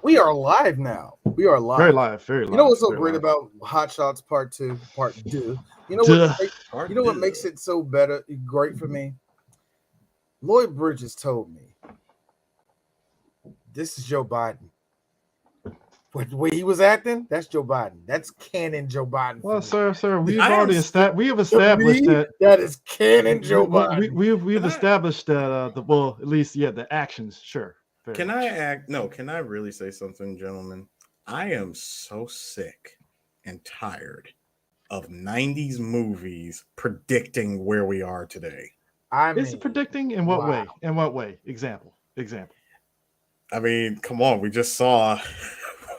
We are live now. We are live. Very live. Very live. You know what's so very great live. about Hot Shots Part 2, Part Deux? You know Duh. what makes it so great for me? Lloyd Bridges told me, this is Joe Biden. But the way he was acting, that's Joe Biden. That's canon Joe Biden. Well, sir, we I have established that that is canon Joe Biden. We've established that at least the actions, sure. Can I really say something, gentlemen? I am so sick and tired of 90s movies predicting where we are today. Is it predicting in what way? In what way? Example. I mean, come on, we just saw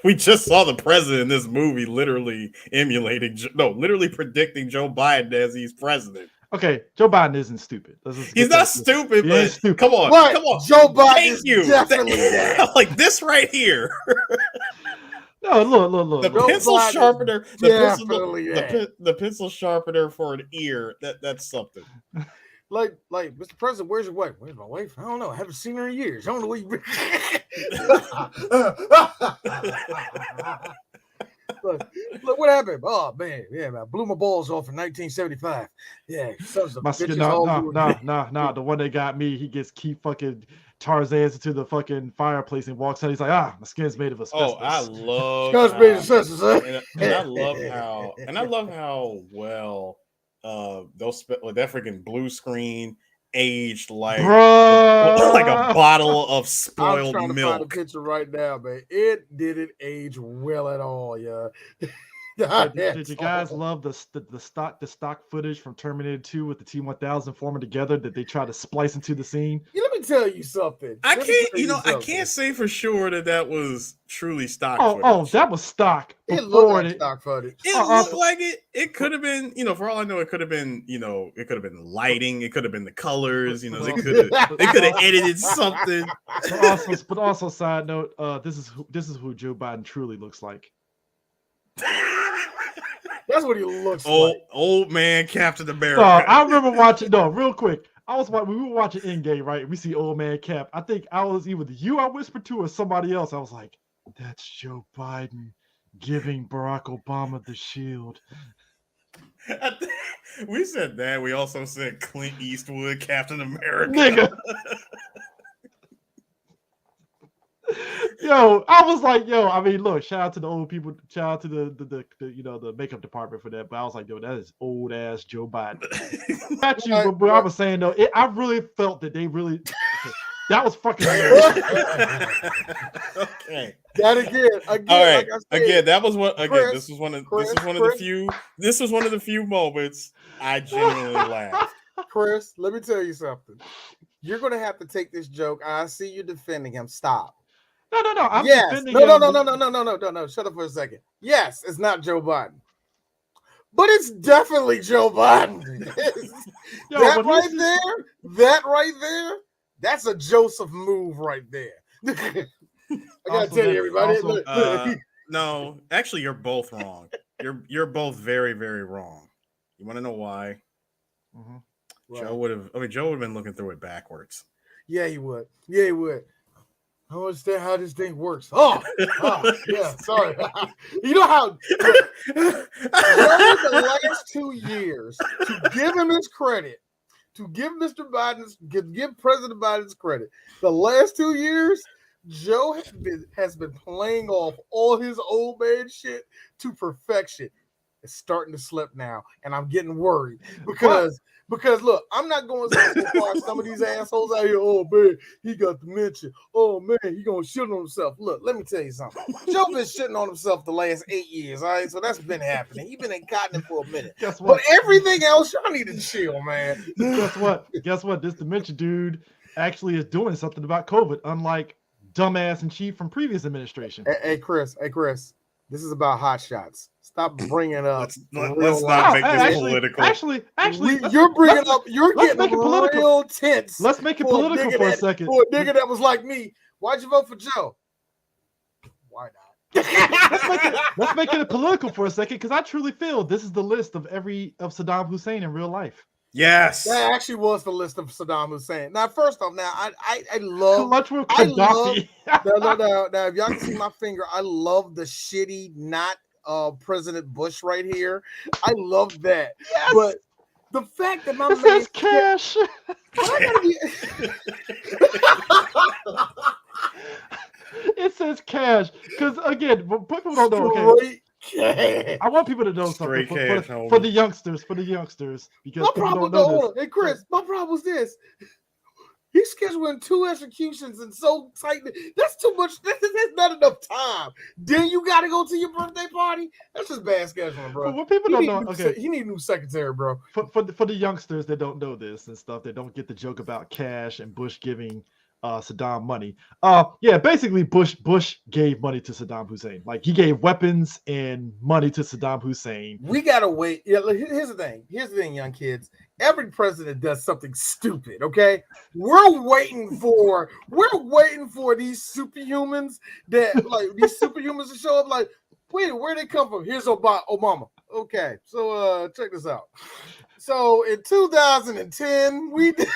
the president in this movie literally predicting Joe Biden as he's president. Okay, Joe Biden isn't stupid. He's not stupid, but stupid. Come on. Joe Biden is definitely like this right here. No, look. The pencil sharpener. The pencil sharpener for an ear. That's something. Like, Mr. President, where's your wife? Where's my wife? I don't know. I haven't seen her in years. I don't know where you. Look, what happened? Oh man, I blew my balls off in 1975. Yeah, sons of bitches. No. The one that got me, he keep fucking Tarzan's into the fucking fireplace and walks out. He's like, my skin's made of asbestos. Oh, I love. And I love how well that freaking blue screen aged like a bottle of spoiled I'm trying to milk. find a picture right now, man. It didn't age well at all, yeah. Did you guys love the stock footage from Terminator 2 with the T-1000 forming together that they try to splice into the scene? Yeah, let me tell you something. I can't say for sure that was truly stock footage. Oh, that was stock. It looked like stock footage. It looked like it. It could have been, for all I know, it could have been, it could have been lighting. It could have been the colors. They could have edited something. But also, side note, this is who Joe Biden truly looks like. That's what he looks like. Old man Captain America. I remember watching. No, real quick. We were watching Endgame, right? We see old man Cap. I think I was either you I whispered to or somebody else. I was like, "That's Joe Biden giving Barack Obama the shield." We said that. We also said Clint Eastwood, Captain America. Nigga. Yo, I was like, I mean, look, shout out to the old people, shout out to the makeup department for that. But I was like, that is old ass Joe Biden. Not you, but I was saying though, I really felt that they really that was fucking okay. That again. All right. Like again, that was what. Again, Chris, this was one of the few moments I genuinely laughed. Chris, let me tell you something. You're gonna have to take this joke. I see you defending him. Stop. No. I'm defending him. No. Shut up for a second. Yes, it's not Joe Biden, but it's definitely Joe Biden. That right there, that's a Joseph move right there. I gotta tell you, everybody. No, actually, you're both wrong. You're both very, very wrong. You want to know why? Mm-hmm. Right. Joe would have been looking through it backwards. Yeah, he would. I don't understand how this thing works. Oh yeah, sorry. You know how the last 2 years, to give him his credit, to give give President Biden's credit, the last 2 years, Joe has been playing off all his old man shit to perfection. It's starting to slip now, and I'm getting worried because look, I'm not going so far. Some of these assholes out here, oh man, he got dementia. Oh man, he gonna shit on himself. Look, let me tell you something. Joe been shitting on himself the last 8 years. All right, so that's been happening. He been in cotton for a minute. Guess what? But everything else, y'all need to chill, man. Guess what? This dementia dude actually is doing something about COVID, unlike dumbass and chief from previous administration. Hey, Chris. This is about hot shots. Stop bringing up. Let's not make this political. Actually, you're bringing up. You're getting real tense. Let's make it political for a second. For a nigga that was like me, why'd you vote for Joe? Why not? Let's make it political for a second, because I truly feel this is the list of Saddam Hussein in real life. Yes. That actually was the list of Saddam Hussein. Now, first off, now I love Colloquial I love Gaddafi. now if y'all can see my finger, I love the shitty not President Bush right here. I love that. Yes. But the fact that my It man says cash. but I gotta be It says cash. Because again, people don't know. Okay, straight cash. I want people to know something Straight cash, for homie. the youngsters. For the youngsters, because My people problem don't know hold this. on. Hey Chris, my problem was this. He's scheduling 2 executions and so tight. That's too much. That's not enough time. Then you got to go to your birthday party. That's just bad scheduling, bro. But what people don't know, okay, he need a new secretary, bro. for the youngsters that don't know this and stuff, that don't get the joke about cash and Bush giving Saddam money. Yeah, basically Bush gave money to Saddam Hussein. Like he gave weapons and money to Saddam Hussein. We gotta wait. Yeah, look, here's the thing. Here's the thing, young kids. Every president does something stupid. Okay, we're waiting for these superhumans to show up. Like, wait, where they come from? Here's Obama. Okay, so check this out. So in 2010, we did.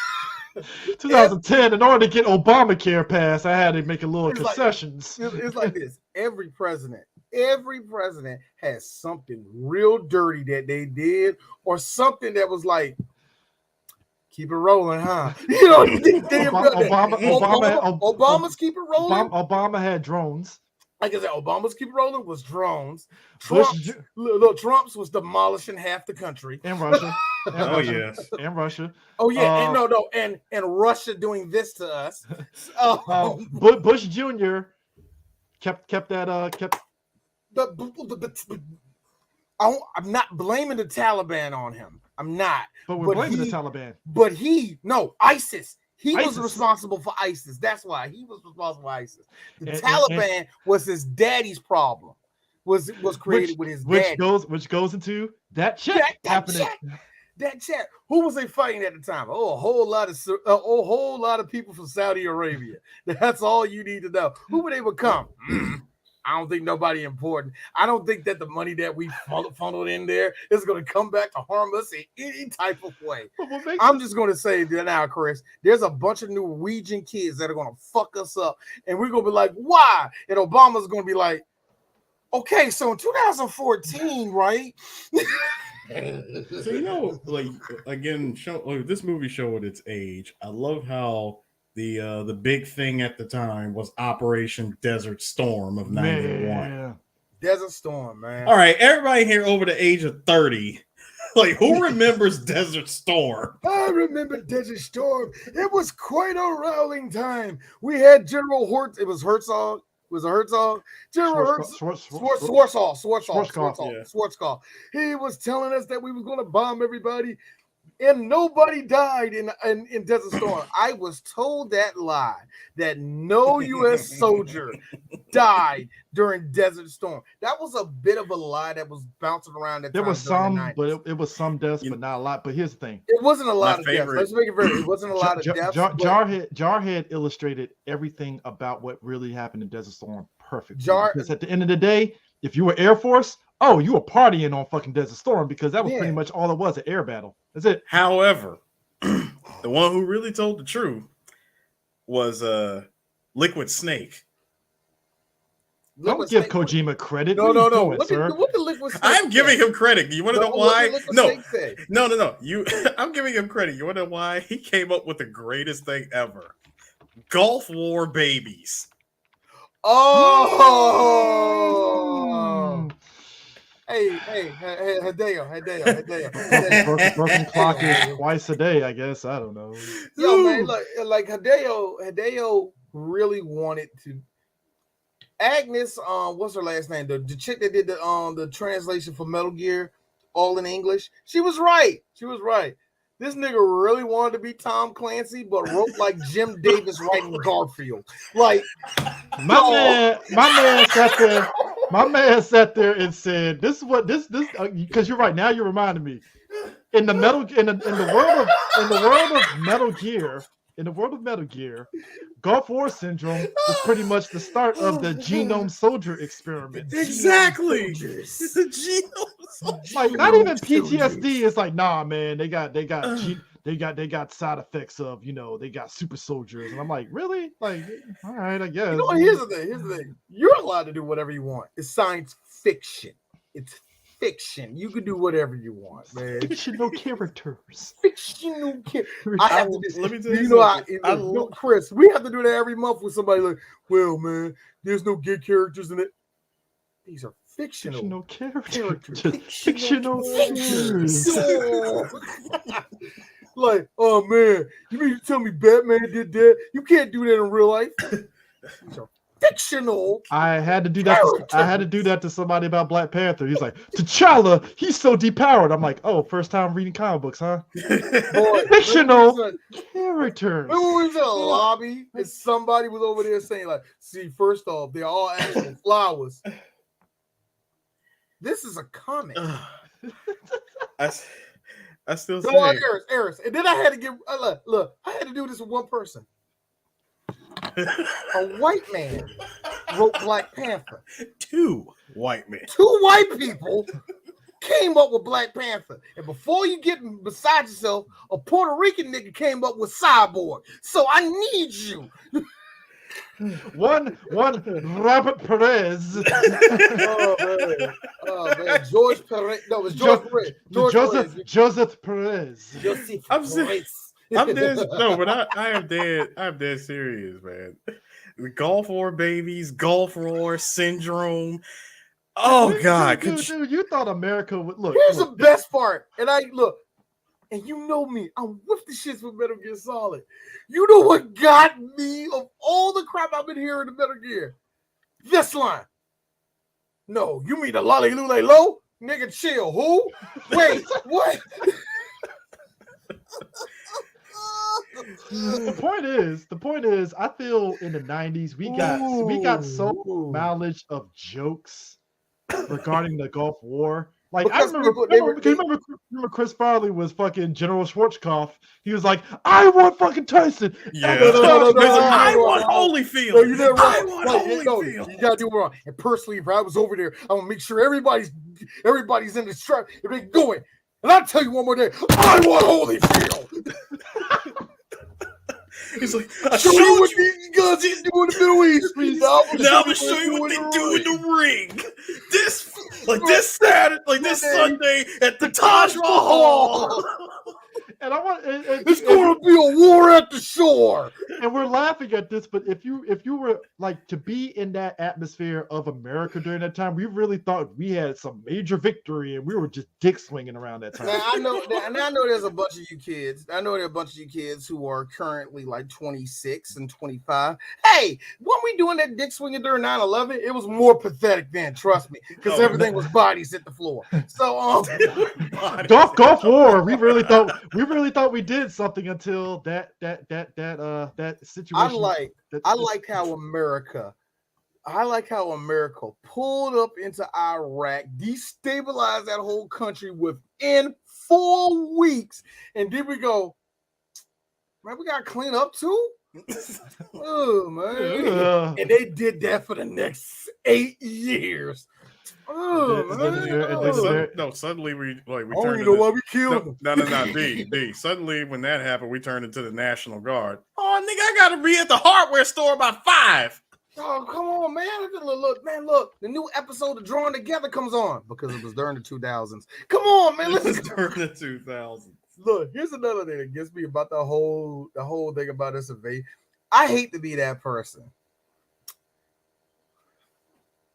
2010, in order to get Obamacare passed, I had to make a little concessions. It's like this. Every president has something real dirty that they did, or something that was like, keep it rolling, huh? You know, Obama's keep it rolling. Obama had drones. Like I said, Obama's keep it rolling was drones. Trump's was demolishing half the country. And Russia. Yes. And Russia. Oh yeah, and Russia doing this to us. Bush Jr. kept that. I'm not blaming the Taliban on him. I'm not. But we're blaming the Taliban. But ISIS. He was responsible for ISIS. That's why he was responsible for ISIS. The Taliban was his daddy's problem. Was created with his daddy. Which goes into that check happening. That check. Who was they fighting at the time? Oh, a whole lot of people from Saudi Arabia. That's all you need to know. Who would they become? I don't think nobody important. I don't think that the money that we funneled in there is going to come back to harm us in any type of way. I'm just going to say that now, Chris, there's a bunch of Norwegian kids that are going to fuck us up. And we're going to be like, why? And Obama's going to be like, okay, so in 2014, right? So, like, again, this movie showed its age. I love how the big thing at the time was Operation Desert Storm of 91. Man. Desert Storm, man. All right, everybody here over the age of 30, like, who remembers Desert Storm? I remember Desert Storm. It was quite a rowling time. We had General Herzog. It was Herzog. Was it Herzog? General Schwarzkopf. He was telling us that we were going to bomb everybody, and nobody died in Desert Storm. I was told that lie, that no U.S. soldier died during Desert Storm. That was a bit of a lie that was bouncing around. There was some, but it was some deaths, but not a lot. But here's the thing: it wasn't a lot of deaths. Let's make it very. It wasn't a lot of deaths. Jarhead illustrated everything about what really happened in Desert Storm perfectly. Because at the end of the day, if you were Air Force, you were partying on fucking Desert Storm, because that was pretty much all it was, an air battle. That's it. However, the one who really told the truth was Liquid Snake. Don't give Kojima credit. No. What the Liquid Snake I'm giving him credit. You want to know why? No. I'm giving him credit. You want to know why? He came up with the greatest thing ever. Gulf War babies. Oh. Hey, Hideo. Broken clock is twice a day, I guess. I don't know. Yo, man, like Hideo really wanted to. Agnes, what's her last name? The chick that did the translation for Metal Gear, all in English. She was right. This nigga really wanted to be Tom Clancy, but wrote like Jim Davis writing Garfield. Like my man sat there and said, "This is what this because you're right. Now you're reminding me. In the world of Metal Gear, in the world of Metal Gear, Gulf War Syndrome was pretty much the start of the Genome Soldier experiment. Exactly. Soldiers. The genome soldier. Like not even PTSD. Soldiers. It's like, nah, man, they got side effects of, they got super soldiers. And I'm like, really? Like, all right, I guess. You know what? Here's the thing. You're allowed to do whatever you want. It's science fiction. It's fiction. You can do whatever you want, man. Fictional characters. Fictional characters. Let me tell you something. Chris, we have to do that every month with somebody like, well, man, there's no gay characters in it. These are fictional characters. Fictional characters. Like, oh man, you mean to tell me Batman did that? You can't do that in real life. These are fictional. I had to do that to somebody about Black Panther. He's like, T'Challa, he's so depowered. I'm like, oh, first time reading comic books, huh? Boy, Fictional characters. Remember when we was in a lobby and somebody was over there saying, like, see, first off, they're all actual flowers. This is a comic. I still say Eris. And then I had to give look, I had to do this with one person. A white man wrote Black Panther. Two white men. Two white people came up with Black Panther. And before you get beside yourself, a Puerto Rican nigga came up with Cyborg. So I need you. One Robert Perez. Oh man, George Perez. No, it was George Perez. Joseph Perez. I'm dead. No, but I am dead. I'm dead serious, man. The Gulf War babies, Gulf War syndrome. Oh God, dude, you thought America would look. Here's the best part, and and you know me, I'm with the shits with Metal Gear Solid. You know what got me of all the crap I've been hearing in Metal Gear? This line. No, you mean the lolly lule low? Nigga, chill. Who? Wait, what? The point is, I feel in the 90s we got so much mileage of jokes regarding the Gulf War. Like because I remember Chris Farley was fucking General Schwarzkopf. He was like, I want fucking Tyson. Yeah. I want Holyfield. No, you never I want Holyfield. You gotta do it wrong. And personally, if I was over there, I'm gonna make sure everybody's in the truck if they going. And I'll tell you one more day, I want Holyfield. He's like, show you what these guys do in the Middle East. Now I'm gonna show you what they do in the ring. This Saturday, this Sunday at the Taj Mahal. And I want it's going to be a war at the shore. And we're laughing at this, but if you were like to be in that atmosphere of America during that time, we really thought we had some major victory, and we were just dick swinging around that time. Now, I know there's a bunch of you kids. I know there are a bunch of you kids who are currently like 26 and 25. Hey, when we doing that dick swinging during 9/11, it was more pathetic then. Trust me, because everything was bodies hit the floor. So Gulf War, we really thought we did something until that situation. I like how America pulled up into Iraq, destabilized that whole country within 4 weeks, and then we go, man, we gotta clean up too. Oh man, and they did that for the next 8 years. Suddenly we I don't turned even know why we killed them. No, D. Suddenly when that happened, we turned into the National Guard. Oh, nigga, I gotta be at the hardware store by 5. Oh, come on, man. Look, the new episode of Drawing Together comes on because it was during the 2000s. Come on, man. This is during the 2000s. Look, here's another thing that gets me about the whole thing about this invasion. I hate to be that person.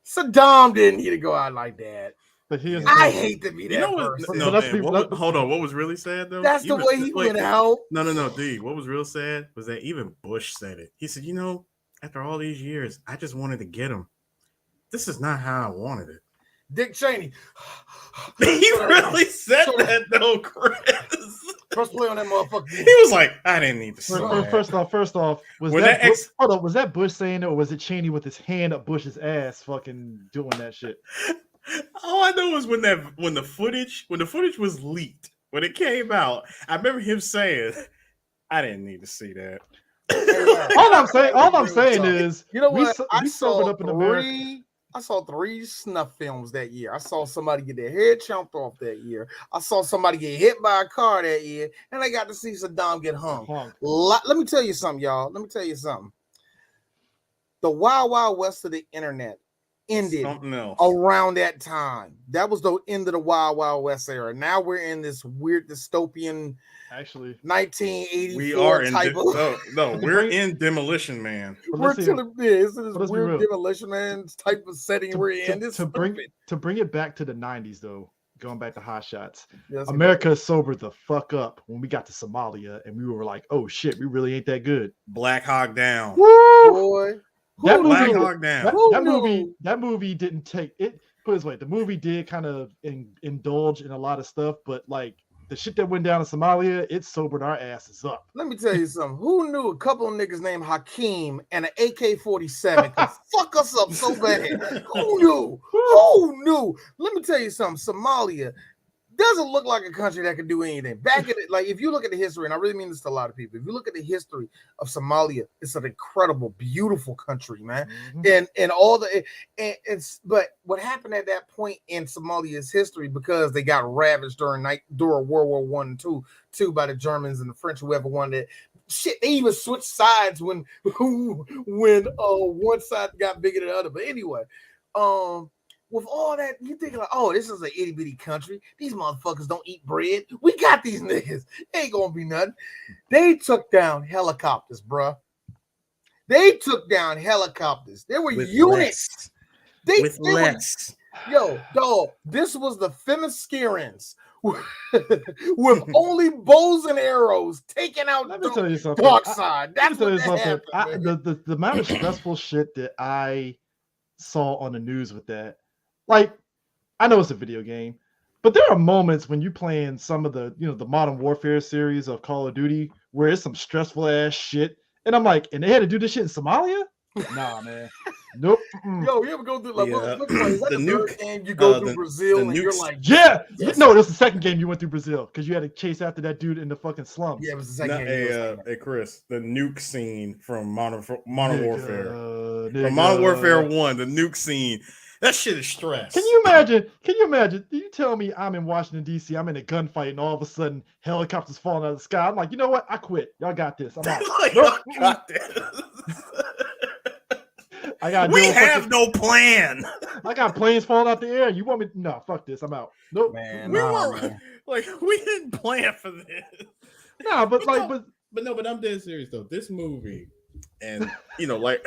Saddam didn't need to go out like that. But I hate to be that person. Hold on. What was really sad though? That's the way he went out. No, D. What was real sad was that even Bush said it. He said, after all these years, I just wanted to get him. This is not how I wanted it. Dick Cheney. He really said that though, Chris. Press play on that motherfucker. He was like, I didn't need to say that. First off, was that Bush saying it, or was it Cheney with his hand up Bush's ass fucking doing that shit? All I know is when the footage was leaked, when it came out, I remember him saying, I didn't need to see that. All I'm saying is, you know what? We sobered up in America. I saw 3 snuff films that year. I saw somebody get their head chomped off that year. I saw somebody get hit by a car that year, and I got to see Saddam get hung. Let me tell you something, y'all. Let me tell you something. The Wild Wild West of the internet ended around that time. That was the end of the Wild Wild West era. Now we're in this weird dystopian, 1984 we are type we're in Demolition Man. We're in this weird Demolition Man type of setting we're in. To bring it back to the 90s, though, going back to Hot Shots, America sobered the fuck up when we got to Somalia, and we were like, oh shit, we really ain't that good. Black Hawk Down. Woo! Boy. That movie didn't take it. Put it this way, the movie did kind of indulge in a lot of stuff, but like the shit that went down in Somalia, it sobered our asses up. Let me tell you something. Who knew a couple of niggas named Hakeem and an AK-47 could fuck us up so bad? Who knew? Who knew? Let me tell you something. Somalia doesn't look like a country that can do anything. Back at it, like if you look at the history, and I really mean this to a lot of people, if you look at the history of Somalia, it's an incredible, beautiful country, man. Mm-hmm. And all the but what happened at that point in Somalia's history, because they got ravaged during World War I and II by the Germans and the French, whoever wanted it. Shit, they even switched sides when one side got bigger than the other. But anyway, with all that, you think like, oh, this is an itty bitty country. These motherfuckers don't eat bread. We got these niggas. Ain't gonna be nothing. They took down helicopters, bruh. They took down helicopters. There were units. Yo, dog, this was the Themyscirans with only bows and arrows taking out the dark side. That's what happened. The amount of stressful shit that I saw on the news with that. Like, I know it's a video game, but there are moments when you're playing some of the, the Modern Warfare series of Call of Duty where it's some stressful ass shit. And I'm like, and they had to do this shit in Somalia? Nah, man. Nope. Yo, you ever go through the nuke game? You go through Brazil and you're like, yes. No, it was the second game you went through Brazil because you had to chase after that dude in the fucking slums. Yeah, it was the second game. Hey, Chris, the nuke scene from Modern Warfare. From Modern Warfare 1, the nuke scene. That shit is stress. Can you imagine? Do you tell me I'm in Washington, D.C., I'm in a gunfight, and all of a sudden helicopters falling out of the sky? I'm like, you know what? I quit. Y'all got this. I'm out. Y'all got this. We have no plan. I got planes falling out the air. You want me? No, fuck this. I'm out. Nope. Man, we didn't plan for this. No, but I'm dead serious though. This movie, and like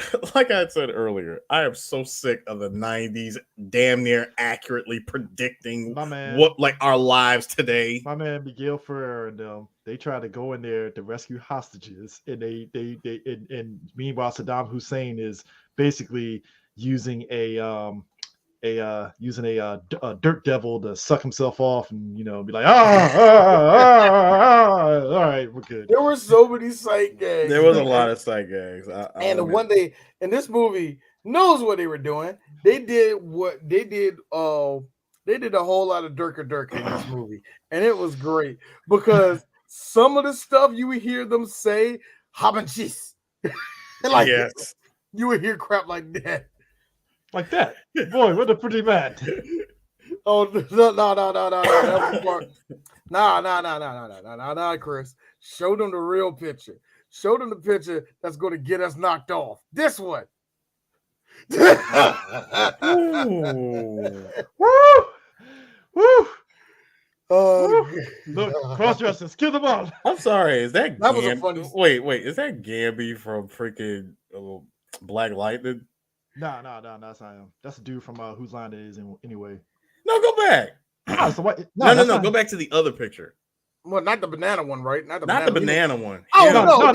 I said earlier, I am so sick of the 90s damn near accurately predicting what like our lives today. My man Miguel Ferrer and they try to go in there to rescue hostages, and and meanwhile Saddam Hussein is basically using a dirt devil to suck himself off and be like, all right, we're good. There were so many sight gags. There was a lot of sight gags. And one day in this movie knows what they were doing. They did a whole lot of Durka in this movie, and it was great because some of the stuff you would hear them say, "Habanchis," like yes. You would hear crap like that. Like that? Boy, what a pretty man. Oh, no. That was No, Chris. Show them the real picture. Show them the picture that's going to get us knocked off. This one. Woo! Look, cross-dressers, kill them all. I'm sorry, is that was a funny... Wait, is that Gamby from freaking Black Lightning? No, that's not him. That's a dude from Whose Line It Is anyway. No, go back. So what? No. Go back to the other picture. Well, not the banana one, right? Not the banana one. Oh no,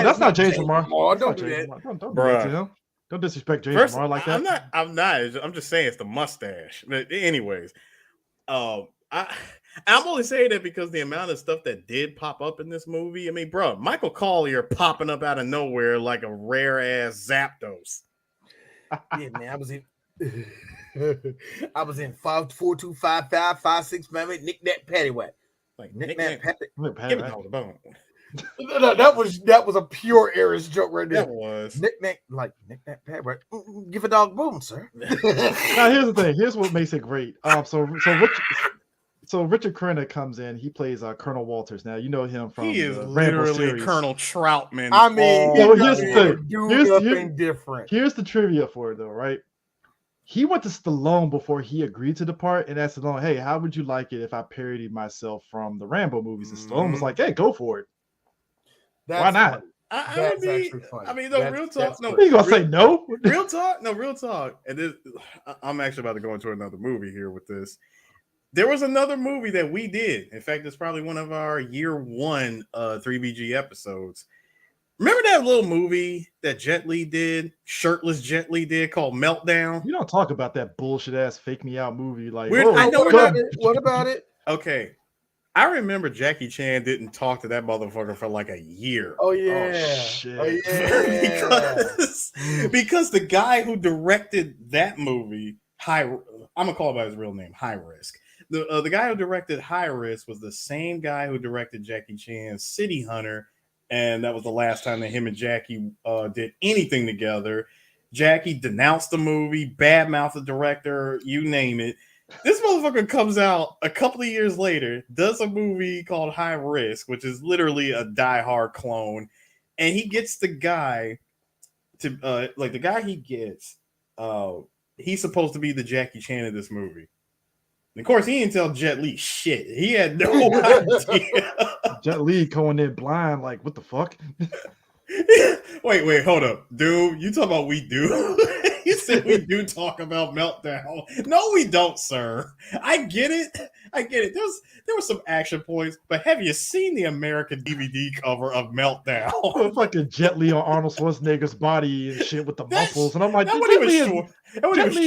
that's not James Lamar. Don't do that. Don't do that to him. Don't disrespect James Lamar like that. I'm not. I'm just saying it's the mustache. But anyways, I'm only saying that because the amount of stuff that did pop up in this movie. I mean, bro, Michael Collier popping up out of nowhere like a rare ass Zapdos. Yeah, man, I was in 5425556 Nick that paddywhack. Like Nick that paddywhack. Give me all the bone. No, that was a pure Irish joke right there. That was Knick-knack, pad, right? Give a dog bone, sir. Now here's the thing. Here's what makes it great. So Richard Crenna comes in. He plays Colonel Walters. Now you know him from he is the Rambo literally series. Colonel Troutman. I mean, So here's the thing. Do nothing different. Here's the trivia for it though, right? He went to Stallone before he agreed to the part, and asked Stallone, "Hey, how would you like it if I parodied myself from the Rambo movies?" And Stallone was like, "Hey, go for it. Why not?" That's actually funny. I mean, real talk. No, you gonna say no? Real talk. No, real talk. And this, I'm actually about to go into another movie here with this. There was another movie that we did. In fact, it's probably one of our year one 3BG episodes. Remember that little movie that Jet Li did, shirtless Jet Li did, called Meltdown? You don't talk about that bullshit ass fake me out movie. Like, what about it? Okay. I remember Jackie Chan didn't talk to that motherfucker for like a year. Oh yeah. Oh, shit. Oh, yeah. because the guy who directed that movie, I'm gonna call it by his real name, High Risk. The guy who directed High Risk was the same guy who directed Jackie Chan's City Hunter, and that was the last time that him and Jackie did anything together. Jackie denounced the movie, badmouthed the director, you name it. This motherfucker comes out a couple of years later, does a movie called High Risk, which is literally a Die Hard clone, and he gets the guy to the guy he gets. He's supposed to be the Jackie Chan of this movie. And of course, he didn't tell Jet Li shit. He had no idea. Jet Li going in blind, like, what the fuck? Wait, hold up, dude. You talking about we do? You said we do talk about Meltdown. No, we don't, sir. I get it. There were some action points, but have you seen the American DVD cover of Meltdown? Fucking Jet Li on Arnold Schwarzenegger's body and shit with the muscles, and I'm like, that wasn't even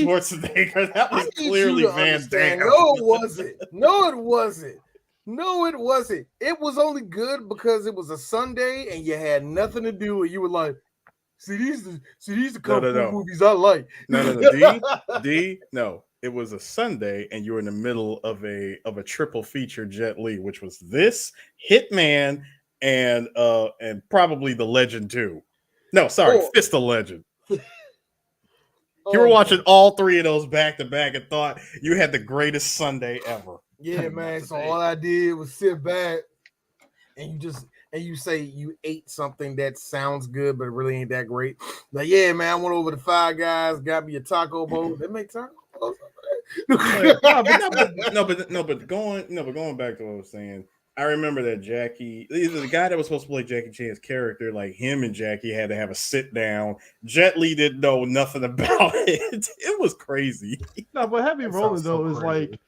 Schwarzenegger. That was clearly Van Damme. No, it wasn't. No, it wasn't. No, it wasn't. It was only good because it was a Sunday and you had nothing to do, and you were like, see these couple movies I like. No. It was a Sunday, and you were in the middle of a triple feature Jet Li, which was this, Hitman, and probably The Legend 2. No, sorry, Fist of Legend. You were watching all three of those back to back and thought you had the greatest Sunday ever. Yeah, man. So all I did was sit back and you say you ate something that sounds good, but it really ain't that great. Like, yeah, man, I went over to Five Guys, got me a taco bowl. They make taco bowls. But going back to what I was saying, I remember that Jackie, the guy that was supposed to play Jackie Chan's character, like him and Jackie had to have a sit down. Jet Li didn't know nothing about it. It was crazy. No, but Heavy Rolling though is like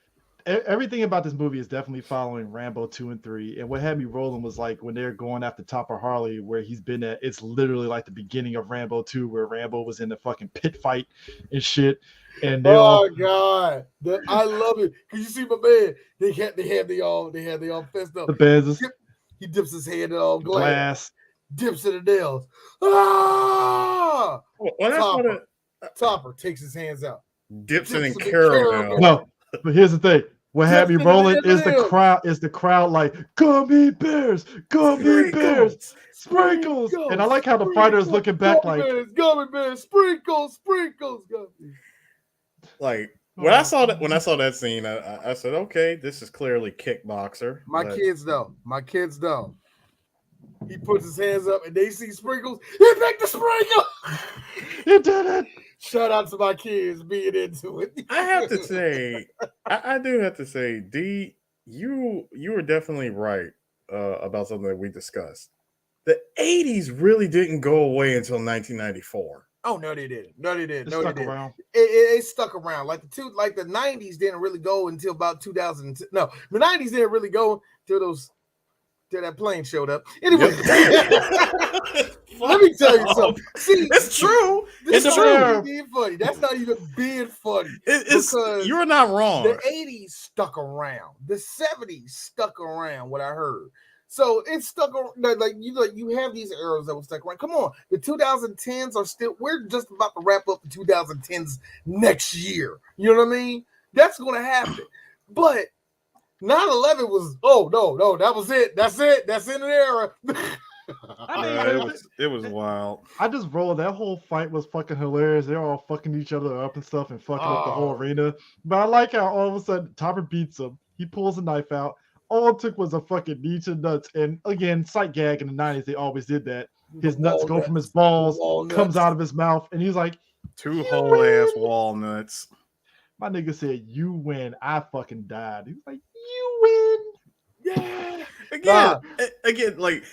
everything about this movie is definitely following Rambo 2 and 3. And what had me rolling was like when they're going after Topper Harley, where he's been at, it's literally like the beginning of Rambo 2, where Rambo was in the fucking pit fight and shit. And God, I love it. Cause you see my man, they had they all fessed up. The bands. He dips his hand in all glass. Dips in the nails. Ah! Topper takes his hands out. Dips it in caramel. No, but here's the thing. What had me rolling is the crowd like gummy bears, sprinkles. And I like how the fighter is looking back like gummy bears, sprinkles. Like when I saw that scene, I said, okay, this is clearly Kickboxer. My kids don't. He puts his hands up and they see sprinkles. He picked the sprinkle. He did it. Shout out to my kids being into it. I have to say, I do have to say, D, you were definitely right about something that we discussed. The 80s really didn't go away until 1994. Oh no, they didn't. It stuck around. It stuck around. Like the 90s didn't really go until about 2000. No, the 90s didn't really go till that plane showed up. Anyway, let me tell you something. See, it's true. It's true. Being funny. That's not even being funny. Because you're not wrong. The 80s stuck around. The 70s stuck around. What I heard. So it's stuck around. Like you have these eras that were stuck around. Come on, the 2010s are still. We're just about to wrap up the 2010s next year. You know what I mean? That's going to happen. But 9/11 was no, that was it. That's it. That's in an era. It was wild. I just rolled. That whole fight was fucking hilarious. They're all fucking each other up and stuff and fucking up the whole arena. But I like how all of a sudden Topper beats him. He pulls a knife out. All it took was a fucking knee to nuts. And again, sight gag in the 90s, they always did that. His nuts go from his balls, comes out of his mouth, and he's like, 2 whole ass walnuts. My nigga said, "You win." I fucking died. He was like, "You win." Yeah. Again, like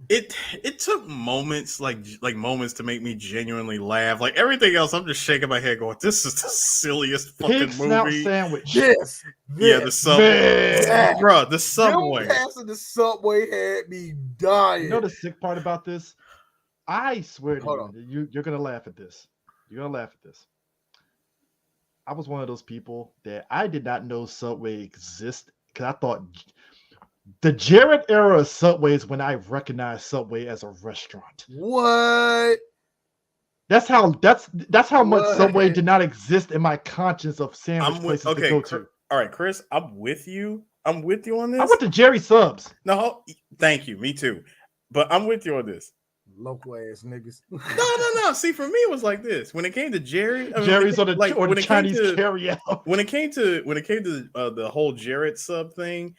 it took moments, like moments to make me genuinely laugh. Like everything else, I'm just shaking my head, going, "This is the silliest fucking Pig snout movie." sandwich. Yes. Yeah, the Subway, bro. The Subway. Joe passing the Subway had me dying. You know the sick part about this? I swear to you, you're gonna laugh at this. You're gonna laugh at this. I was one of those people that I did not know Subway existed because I thought the Jared era of Subway is when I recognized Subway as a restaurant. What? That's how much Subway did not exist in my conscience of sandwich places to go to. All right, Chris, I'm with you. I'm with you on this. I went to Jerry Subs. No, thank you. Me too. But I'm with you on this. Local ass niggas. No. See, for me, it was like this. When it came to Jerry, Jerry's on the Chinese carryout. When it came to the whole Jared sub thing,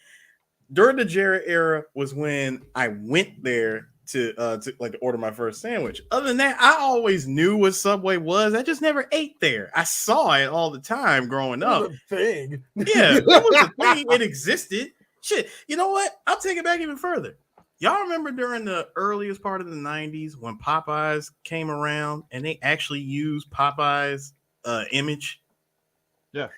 during the Jared era was when I went there to order my first sandwich. Other than that, I always knew what Subway was. I just never ate there. I saw it all the time growing up. It was a thing. Yeah, it was a thing. It existed. Shit. You know what? I'll take it back even further. Y'all remember during the earliest part of the 90s when Popeyes came around and they actually used Popeyes image? Yeah.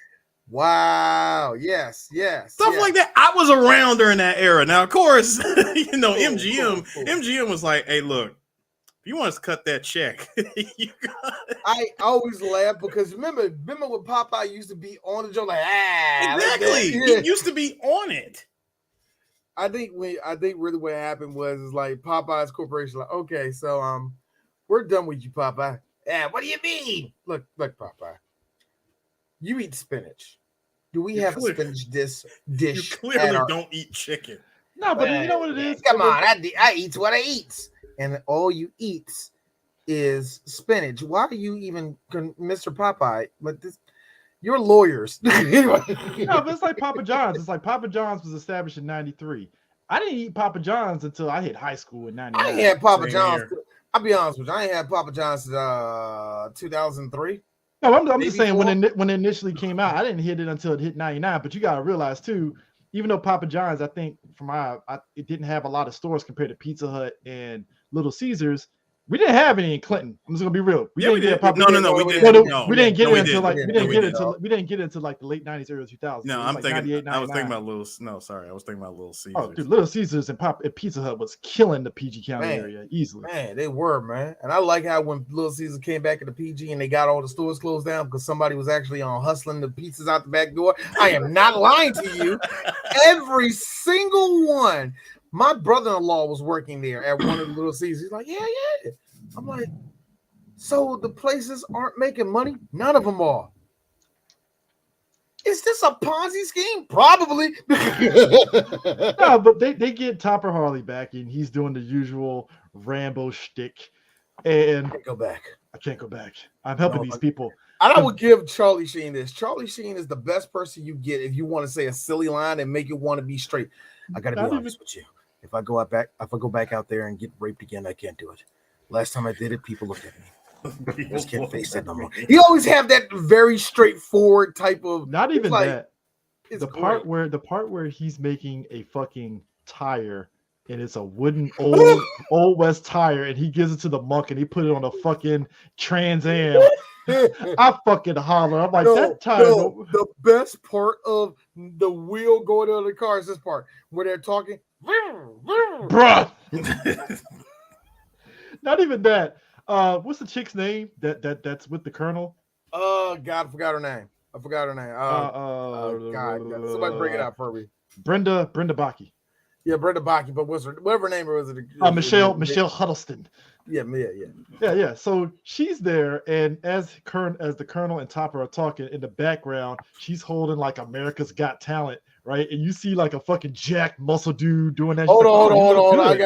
Wow. Yes. Stuff like that. I was around during that era. Now, of course, MGM was like, "Hey, look, if you want us to cut that check, you got it." I always laugh because remember when Popeye used to be on the joke like exactly. Yeah. He used to be on it. I think really what happened was like Popeye's corporation like, okay, so we're done with you, Popeye. Yeah, what do you mean? Look, Popeye. You eat spinach. Do we have a spinach dish? You clearly don't eat chicken. No, but you know what it is? Come on, I eat what I eat. And all you eat is spinach. Why are you even Mr. Popeye? But this you're lawyers. No, but it's like Papa John's. It's like Papa John's was established in 93. I didn't eat Papa John's until I hit high school in 99. I ain't had Papa John's. I'll be honest with you. I ain't had Papa John's 2003. No, I'm just saying when it initially came out, I didn't hit it until it hit 99. But you got to realize too, even though Papa John's, I think it didn't have a lot of stores compared to Pizza Hut and Little Caesars. We didn't have any in Clinton. I'm just gonna be real. We didn't get Papa. No, we didn't. We didn't get it until like the late 90s, early 2000s. No, I was thinking about Little. No, sorry, I was thinking about Little Caesars. Oh, dude, Little Caesars and Pizza Hut was killing the PG County area easily. Man, they were, man. And I like how when Little Caesars came back into PG and they got all the stores closed down because somebody was actually hustling the pizzas out the back door. I am not lying to you. Every single one. My brother-in-law was working there at one of the Little Caesars. He's like, yeah. I'm like, so the places aren't making money? None of them are. Is this a Ponzi scheme? Probably. No, but they get Topper Harley back, and he's doing the usual Rambo shtick. And I can't go back. I'm helping these people. And I would give Charlie Sheen this. Charlie Sheen is the best person you get if you want to say a silly line and make it want to be straight. I got to be honest with you. If I go back out there and get raped again, I can't do it. Last time I did it, people looked at me. I just can't face that no more. He always have that very straightforward type of. Not even that. The part where he's making a fucking tire and it's a wooden old West tire and he gives it to the monk and he put it on a fucking Trans Am. I fucking holler. I'm like, that tire. The best part of the wheel going on the car is this part where they're talking. Bruh. Not even that. What's the chick's name that's with the Colonel? God, I forgot her name. God, somebody bring it out for me. Brenda Baki. Yeah, Brenda Baki, but whatever her name was? Michelle Huddleston. Yeah. So she's there, and as the Colonel and Topper are talking in the background, she's holding like America's Got Talent right? And you see like a fucking jacked muscle dude doing that. Hold like, on, oh, hold on. good.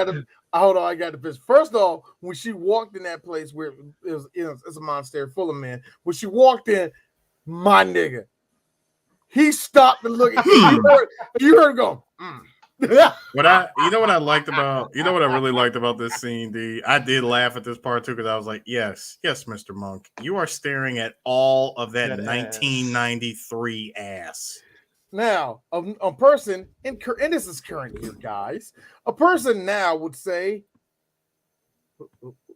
I got the pitch. First off, when she walked in that place where it's a monastery full of men, when she walked in, my nigga, he stopped and looked. You heard him go. You know what I really liked about this scene, D? I did laugh at this part too because I was like, yes, Mr. Monk, you are staring at all of that 1993 ass. Now, a person, and this is current year, guys, a person now would say,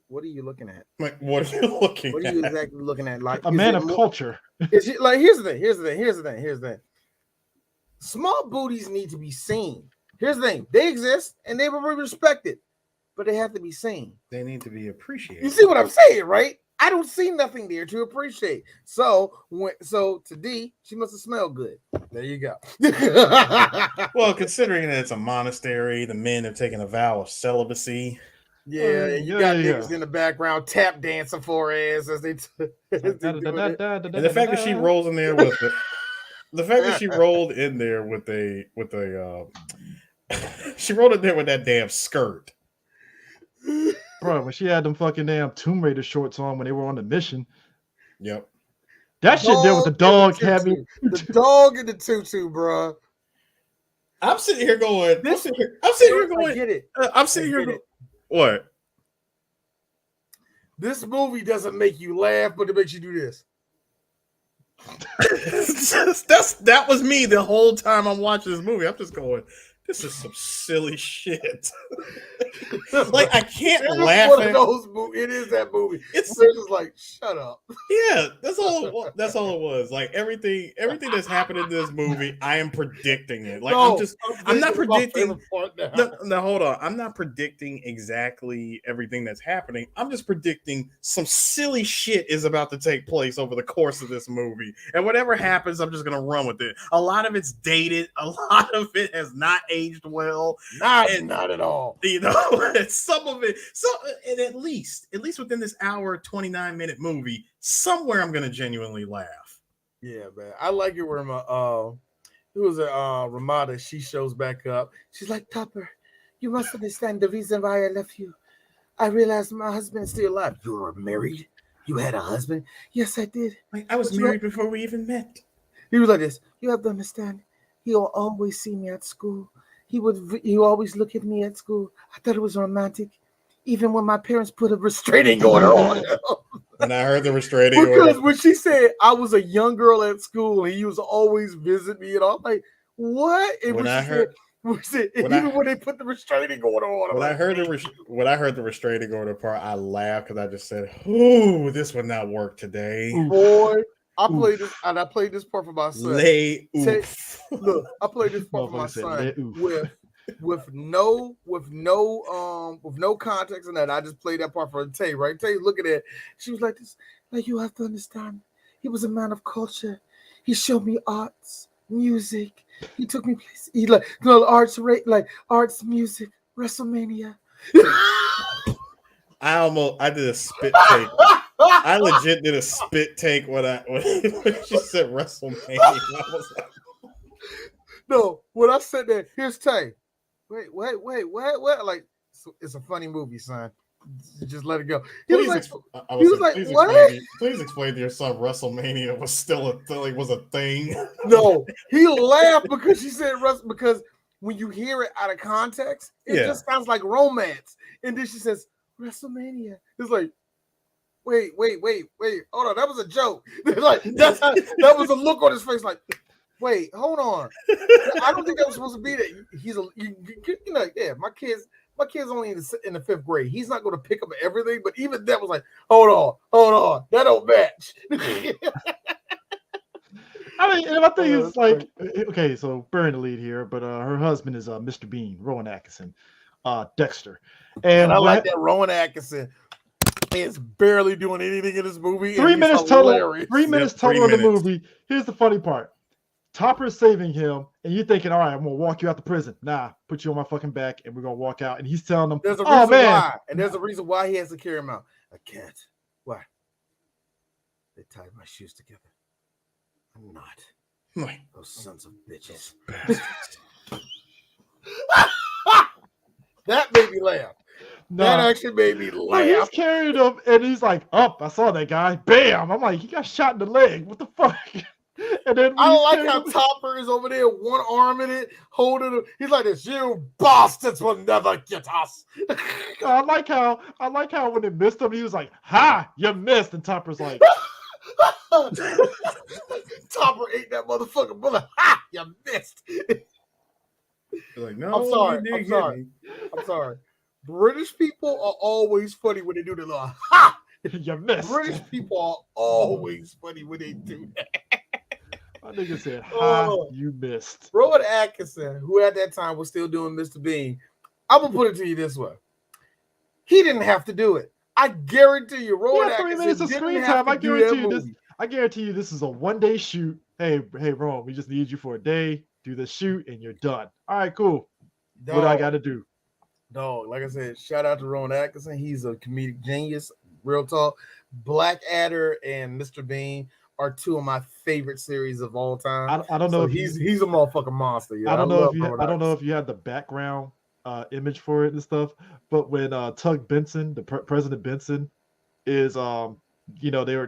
what are you looking at? Like, what are you looking at? What are you exactly looking at? Like a man of culture. Is it like, here's the thing. Small booties need to be seen. Here's the thing. They exist and they will be respected, but they have to be seen. They need to be appreciated. You see what I'm saying, right? I don't see nothing there to appreciate. So to D, she must have smelled good. There you go. Well, considering that it's a monastery, the men have taken a vow of celibacy. Yeah, you got niggas in the background tap dancing for her ass as they do it. And the fact that she rolls in there with the fact that she rolled in there with she rolled in there with that damn skirt. Bro, when she had them fucking damn Tomb Raider shorts on when they were on the mission. Yep. That shit there with the dog had me. The dog in the tutu, bro. I'm sitting here going. I get it. I'm sitting here going. What? This movie doesn't make you laugh, but it makes you do this. That was me the whole time I'm watching this movie. I'm just going, this is some silly shit. Like, I can't laugh at those movies. It is that movie. It's just like, shut up. Yeah, that's all it was. Like, everything that's happened in this movie, I am predicting it. Like, I'm not predicting. No, hold on. I'm not predicting exactly everything that's happening. I'm just predicting some silly shit is about to take place over the course of this movie. And whatever happens, I'm just gonna run with it. A lot of it's dated, a lot of it has not aged well. Not at all. You know, some of it. And at least within this hour 29-minute movie, somewhere I'm gonna genuinely laugh. Yeah, man. I like it where Ramada, she shows back up. She's like, Topper, you must understand the reason why I left you. I realized my husband is still alive. You were married? You had a husband? Yes, I did. Like, I was married before we even met. He was like this. You have to understand. He'll always see me at school. He always look at me at school. I thought it was romantic, even when my parents put a restraining order on him. And I heard the restraining order. Because when she said I was a young girl at school and he was always visit me, and I'm like, what? And when they put the restraining order on him. When I heard the restraining order part, I laughed because I just said, "Ooh, this would not work today." Boy, I played this, and I played this part for my son. Look, I played this part for my son with no context in that. I just played that part for Tay, right? Tay, look at it. She was like this. Like, you have to understand, he was a man of culture. He showed me arts, music. He took me places. He arts, music, WrestleMania. I did a spit take. I legit did a spit take when she said WrestleMania. I was like, no, when I said that, here's Tay. Wait, what? Like, it's a funny movie, son. Just let it go. He was like, what? Please explain to your son WrestleMania was still a thing. Was a thing. No, he laughed because she said because when you hear it out of context, it just sounds like romance. And then she says WrestleMania. It's like, wait. Hold on, that was a joke. Like, that was a look on his face. Like, wait, hold on. I don't think that was supposed to be that. My kid's only in the 5th grade. He's not going to pick up everything, but even that was like, hold on, that don't match. I mean, and my thing is like, okay, so burying the lead here, but her husband is Mr. Bean, Rowan Atkinson, Dexter, and I like that Rowan Atkinson is barely doing anything in this movie. 3 minutes total. 3 minutes total in the movie. Here's the funny part. Topper is saving him, and you're thinking, all right, I'm going to walk you out the prison. Nah, put you on my fucking back, and we're going to walk out. And he's telling them, there's a reason why. And there's a reason why he has to carry him out. I can't. Why? They tied my shoes together. I'm not. Like, those sons of bitches. That made me laugh. That actually made me laugh. He's carrying him, and he's like, I saw that guy. Bam! I'm like, he got shot in the leg. What the fuck? And then I like how Topper is over there, one arm in it, holding him. He's like this, you bastards will never get us. I like how when it missed him, he was like, ha, you missed. And Topper's like, Topper ate that motherfucker bullet. Ha, you missed. Like, no, I'm sorry. British people are always funny when they do the little ha. You missed. British people are always funny when they do that. My nigga said, ha, you missed. Rowan Atkinson, who at that time was still doing Mr. Bean, I'm going to put it to you this way. He didn't have to do it. I guarantee you, Rowan Atkinson didn't have to do that movie. I guarantee you this is a one-day shoot. Hey, Rowan, we just need you for a day. Do the shoot, and you're done. All right, cool. Dog, what do I got to do? Dog, like I said, shout out to Rowan Atkinson. He's a comedic genius. Real talk. Blackadder and Mr. Bean are two of my favorite series of all time. I don't know if he's a motherfucking monster. Yeah, I don't know if you had the background image for it and stuff, but when Tug Benson, President Benson, is they were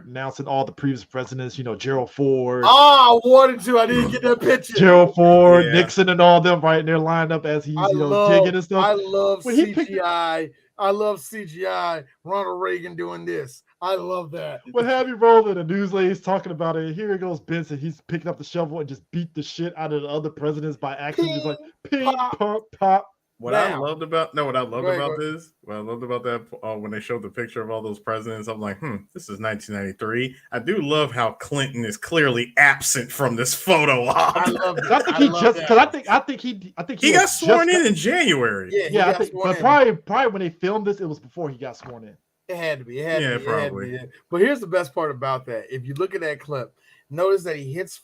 announcing all the previous presidents, Gerald Ford. Oh, I wanted to. I didn't get that picture. Gerald Ford, Nixon, and all them right in there lined up as he's digging and stuff. I love CGI. I love CGI. Ronald Reagan doing this. I love that. When Happy Rolling, the news lady's talking about it. Here goes Benson. He's picking up the shovel and just beat the shit out of the other presidents by accident. Just like ping, pop, pop. What I loved about that when they showed the picture of all those presidents, I'm like, this is 1993. I do love how Clinton is clearly absent from this photo op. I love it. I think he got sworn in January. Yeah, I think, but probably when they filmed this, it was before he got sworn in. It had to be. Probably. But here's the best part about that. If you look at that clip, notice that he hits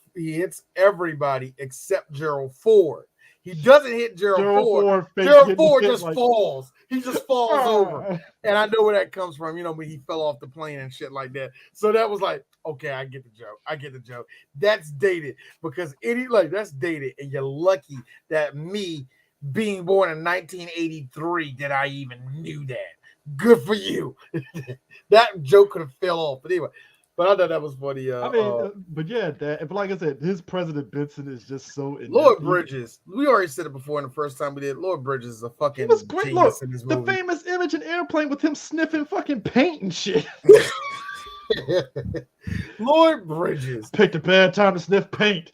everybody except Gerald Ford. He doesn't hit Gerald Ford. Gerald Ford just falls. He just falls over. And I know where that comes from, when he fell off the plane and shit like that. So that was like, okay, I get the joke. That's dated because that's dated. And you're lucky that me being born in 1983 that I even knew that. Good for you. That joke could have fell off. But anyway. But I thought that was funny. But like I said, his President Benson is just so. Lord Bridges, we already said it before in the first time we did. Lord Bridges is a fucking. He was great. Genius Look, in this movie. the famous image in Airplane with him sniffing fucking paint and shit. Lord Bridges picked a bad time to sniff paint.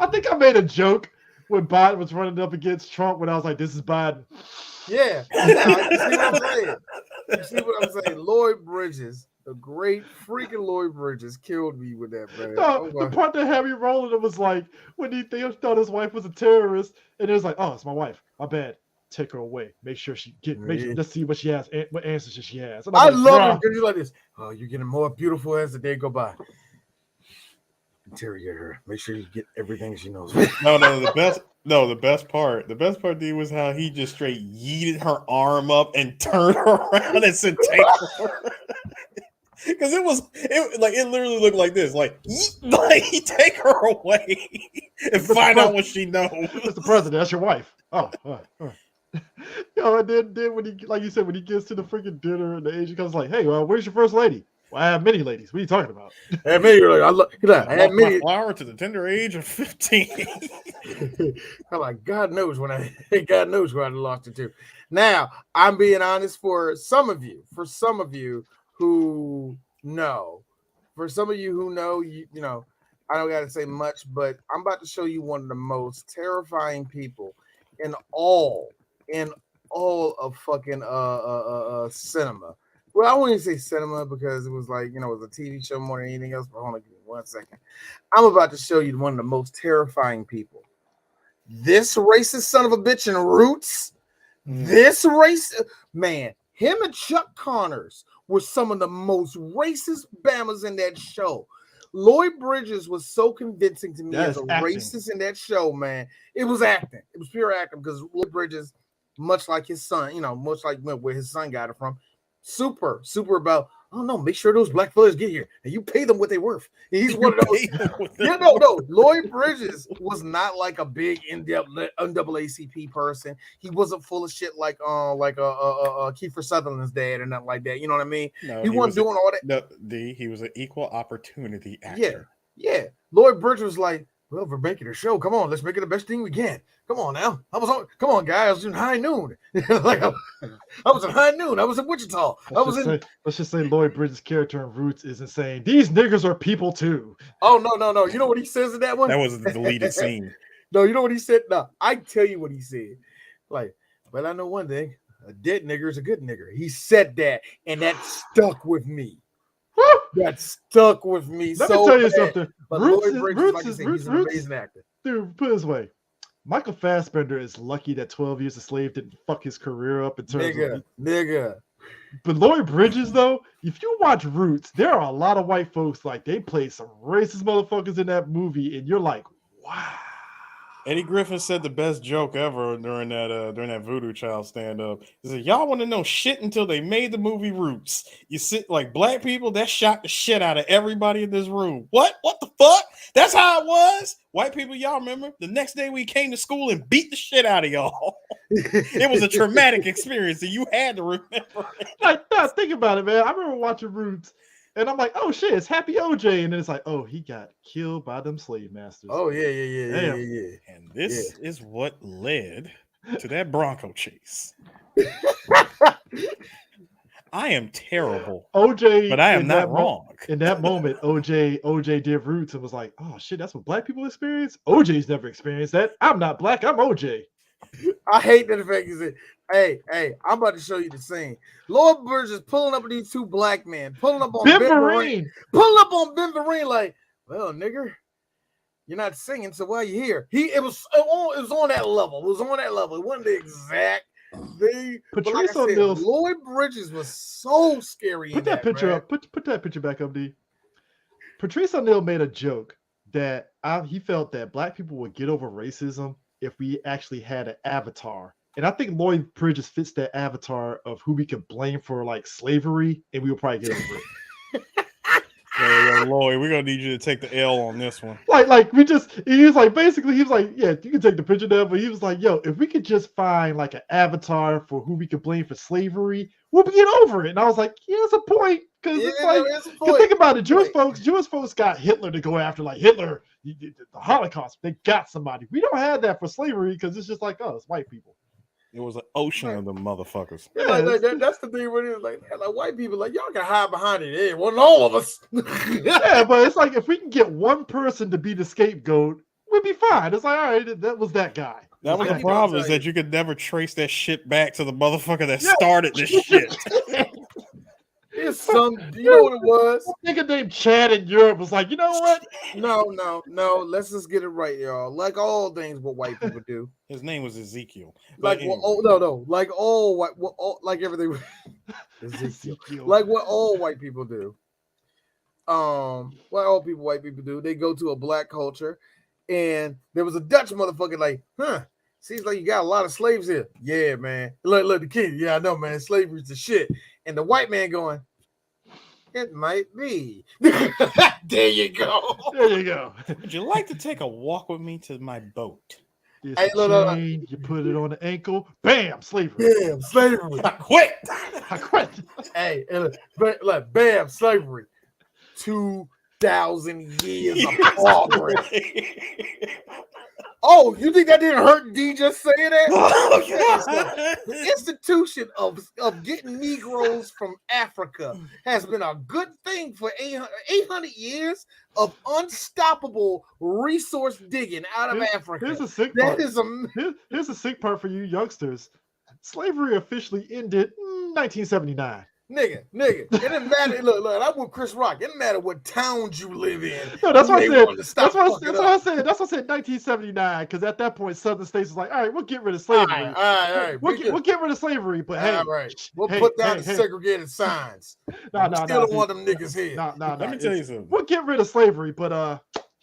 I think I made a joke when Biden was running up against Trump when I was like, this is Biden. Yeah. You see what I'm saying? Lloyd Bridges, the great freaking Lloyd Bridges, killed me with that, man. No, the part that had me rolling, it was like when they thought his wife was a terrorist, and it was like, oh, it's my wife. My bad. Take her away. Make sure let's see what she has, what answers she has. I love it because you're like this. Oh, you're getting more beautiful as the day go by. Interrogate her. Make sure you get everything she knows. The best part, D, was how he just straight yeeted her arm up and turned her around and said, "Take her." Because it literally looked like this, like take her away and find out what she knows. Mr. President, that's your wife. Oh. And then when he, like you said, when he gets to the freaking dinner and the agent comes like, "Hey, where's your first lady?" Well, I have many ladies. What are you talking about? I had many. I had many. Flower to the tender age of 15. I'm like, God knows where I lost it to. Now, I'm being honest for some of you who know. For some of you who know, I don't got to say much, but I'm about to show you one of the most terrifying people in all of fucking cinema. Well, I wouldn't say cinema because it was like, it was a TV show more than anything else. But hold on, give me 1 second. I'm about to show you one of the most terrifying people. This racist son of a bitch in Roots. This race, man, him and Chuck Connors were some of the most racist bammers in that show. Lloyd Bridges was so convincing to me as a racist in that show, man. It was acting. It was pure acting because Lloyd Bridges, much like his son, much like where his son got it from, super about. Oh no, make sure those black fellas get here and you pay them what they're worth. And he's one of those. Yeah, no. Lloyd Bridges was not like a big in-depth NAACP person. He wasn't full of shit like Kiefer Sutherland's dad or nothing like that. You know what I mean? No, he wasn't doing all that. No, he was an equal opportunity actor. Yeah. Lloyd Bridges was like, well, we're making a show. Come on, let's make it the best thing we can. Come on now. Come on, guys. I was in High Noon. I was in High Noon. I was in Wichita. Let's just say Lloyd Bridges' character in Roots isn't saying these niggers are people too. Oh no. You know what he says in that one? That was the deleted scene. No, you know what he said? No, I tell you what he said. Like, well, I know one thing. A dead nigger is a good nigger. He said that, and that stuck with me. That stuck with me. Let me tell you something. But Roots Lloyd Bridges, like I said, he's an amazing actor. Dude, put it this way. Michael Fassbender is lucky that 12 Years a Slave didn't fuck his career up in terms of nigga. But Lloyd Bridges, though, if you watch Roots, there are a lot of white folks, like, they play some racist motherfuckers in that movie, and you're like, wow. Eddie Griffin said the best joke ever during that Voodoo Child stand-up. He said, y'all want to know shit until they made the movie Roots. You sit like black people, that shocked the shit out of everybody in this room. What the fuck? That's how it was? White people, y'all remember? The next day we came to school and beat the shit out of y'all. It was a traumatic experience, and you had to remember it. Like, no, think about it, man. I remember watching Roots, and I'm like, oh shit, it's Happy OJ, and then it's like, oh, he got killed by them slave masters. Oh yeah. And this is what led to that Bronco chase. I am terrible, OJ, but I am not wrong. In that moment, OJ did Roots and was like, oh shit, that's what black people experience. OJ's never experienced that. I'm not black. I'm OJ. I hate that the fact is that. Hey, I'm about to show you the scene. Lloyd Bridges pulling up with these two black men, pulling up on Ben Vereen, like, well, nigger, you're not singing, so why you here? It was on that level. It was on that level. It wasn't the exact thing. Patrice O'Neal. Lloyd Bridges was so scary. Put that picture up. Put that picture back up, D. Patrice O'Neal made a joke that he felt that black people would get over racism if we actually had an avatar. And I think Lloyd Bridges fits that avatar of who we could blame for like slavery, and we will probably get over it. Yo, Lloyd, we're gonna need you to take the L on this one. He was like, yeah, you can take the picture there, but he was like, yo, if we could just find like an avatar for who we could blame for slavery, we'll get over it. And I was like, yeah, that's a point. Because think about it, Jewish folks got Hitler to go after, like Hitler, the Holocaust. They got somebody. We don't have that for slavery because it's just like us, white people. It was an ocean of them motherfuckers. Yeah, that's the thing when it's like white people, like, y'all can hide behind it. It wasn't all of us. Yeah, but it's like if we can get one person to be the scapegoat, we'd be fine. It's like, all right, that was that guy. That was the problem, is that you could never trace that shit back to the motherfucker that started this shit. It's some, you know what it was? A nigga named Chad in Europe was like, you know what? No. Let's just get it right, y'all. Like all things what white people do. His name was Ezekiel. Like, no. Like all white, like everything. Ezekiel. Like what all white people do. What all white people do. They go to a black culture, and there was a Dutch motherfucker like, seems like you got a lot of slaves here. Yeah, man. Look, the kid. Yeah, I know, man. Slavery's the shit. And the white man going, it might be. There you go. Would you like to take a walk with me to my boat? Hey, chain, you put it on the ankle. Bam, slavery. Bam, slavery. I quit. Hey, look, bam, slavery. 2,000 years of progress. Oh, you think that didn't hurt D just saying that? The institution of getting Negroes from Africa has been a good thing for 800 years of unstoppable resource digging out of Africa. Here's a sick part. Here's a sick part for you youngsters. Slavery officially ended in 1979. Nigga, it didn't matter. Look, I'm with Chris Rock. It didn't matter what towns you live in. No, that's what I said. That's what I said. That's what I said. 1979, because at that point, Southern states was like, all right, we'll get rid of slavery. All right. We'll get rid of slavery, but hey, we'll put down the segregated signs. No, still don't want them niggas here. No. Let me tell you something. We'll get rid of slavery, but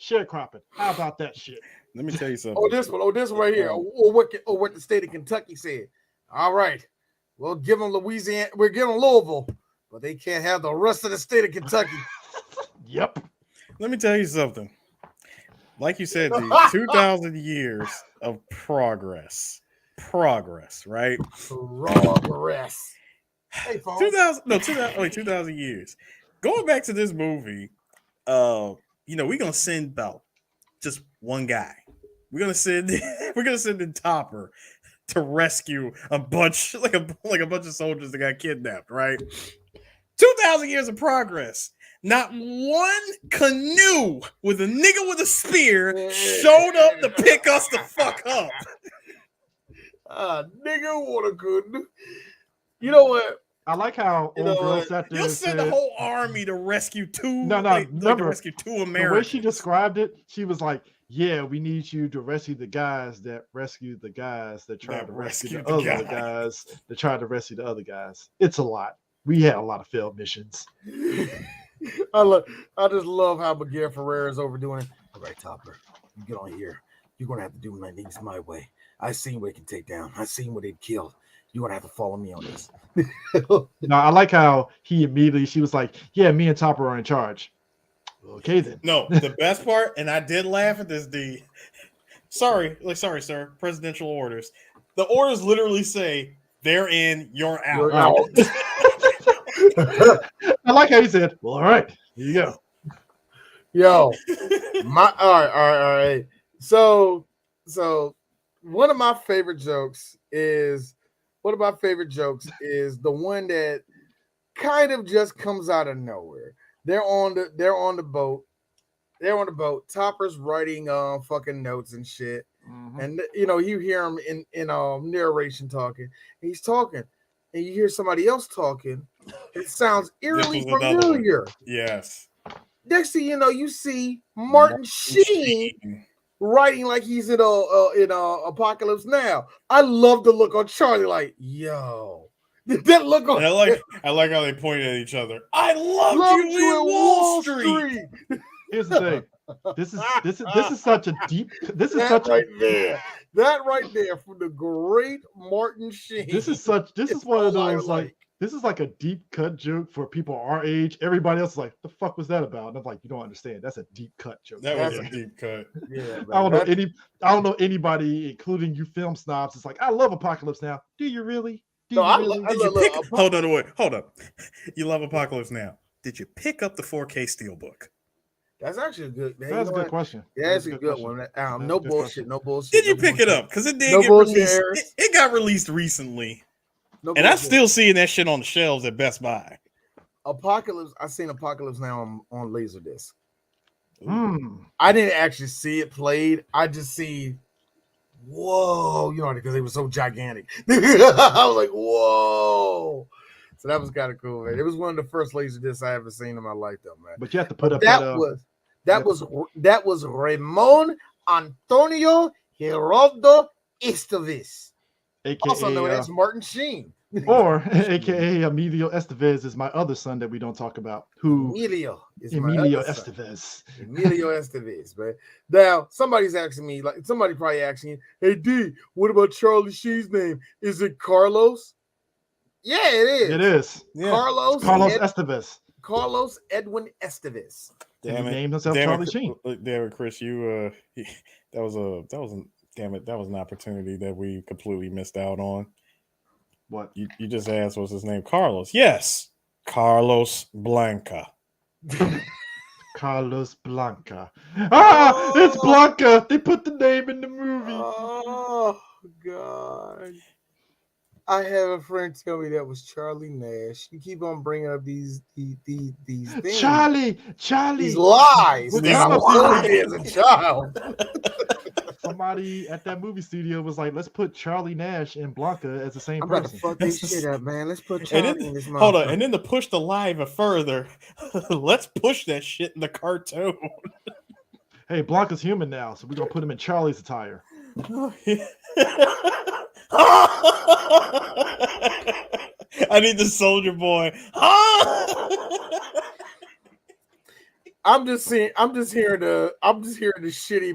sharecropping. How about that shit? Let me tell you something. This one right here. Or what the state of Kentucky said. All right. We'll give them Louisiana. We're giving Louisville, but they can't have the rest of the state of Kentucky. Yep. Let me tell you something. Like you said, the 2,000 years of progress, right? Progress. Hey, 2,000 years. Going back to this movie, we're gonna send about just one guy. We're gonna send in Topper to rescue a bunch like a bunch of soldiers that got kidnapped, right? 2,000 years of progress. Not one canoe with a nigga with a spear showed up to pick us the fuck up. Nigga, what a good. You know what? I like how old girl sat there. You'll send the whole army to rescue two. No, to rescue two Americans. The way she described it, she was like, "Yeah, we need you to rescue the guys that rescued the guys that tried to rescue the other guys that tried to rescue the other guys." It's a lot. We had a lot of failed missions. I just love how Miguel Ferrer is overdoing it. All right, Topper, you get on here. You're gonna have to do things my way. I seen what it can take down. I seen what it killed. You're gonna have to follow me on this. No, I like how she was like, "Yeah, me and Topper are in charge." Okay then. No, the best part, and I did laugh at this. Sorry, sir. Presidential orders. The orders literally say they're in, you're out. You're out. I like how he said, "Well, all right, here you go." Yo, all right. So one of my favorite jokes is the one that kind of just comes out of nowhere. They're on the boat. Topper's writing fucking notes and shit. Mm-hmm. And you hear him in narration talking. He's talking, and you hear somebody else talking. It sounds eerily familiar. Yes. Next thing you know, you see Martin Sheen writing like he's in Apocalypse Now. I love the look on Charlie, like, yo. That look on. I like how they pointed at each other. I loved you in Wall Street. Here's the thing. This is such a deep. That right there from the great Martin Sheen. This is one of those this is like a deep cut joke for people our age. Everybody else is like, the fuck was that about? And I'm like, you don't understand. That's a deep cut joke. That's a deep cut. Yeah. I don't know anybody, including you film snobs. It's like, I love Apocalypse Now. Do you really? Hold on. You love Apocalypse Now. Did you pick up the 4K Steelbook? That's actually a good. That's a good question. Yeah, that's a good one. No bullshit. Did you pick it up? Because it did get released. It got released recently. And I'm still seeing that shit on the shelves at Best Buy. I seen Apocalypse Now on Laserdisc. I didn't actually see it played. I just see, whoa, because they were so gigantic. I was like, whoa. So that was kind of cool, man. It was one of the first Laserdiscs I ever seen in my life, though, man. But you have to put up that was Ramon Antonio Geraldo Estevez, also known as Martin Sheen. Or aka Emilio Estevez is my other son that we don't talk about. Emilio Estevez. Emilio Estevez, man. Now somebody probably asking you, hey D, what about Charlie Sheen's name? Is it Carlos? Yeah, it is. It is. Yeah. Carlos Estevez. Carlos Edwin Estevez. Damn it. He named himself Charlie Sheen. Damn it, Chris, that was an opportunity that we completely missed out on. What? You just asked what's his name? Carlos. Yes. Carlos Blanca. Carlos Blanca. It's Blanca. They put the name in the movie. Oh God. I have a friend tell me that was Charlie Nash. You keep on bringing up these things. Charlie. These lies. As a child. Somebody at that movie studio was like, let's put Charlie Nash and Blanca as the same person. I'm about to fuck this shit up, man. Let's put Charlie in this motherfucker. Hold on, and then to push the lie even further, let's push that shit in the cartoon. Hey, Blanca's human now, so we're gonna put him in Charlie's attire. I need the Soldier Boy. I'm just hearing the shitty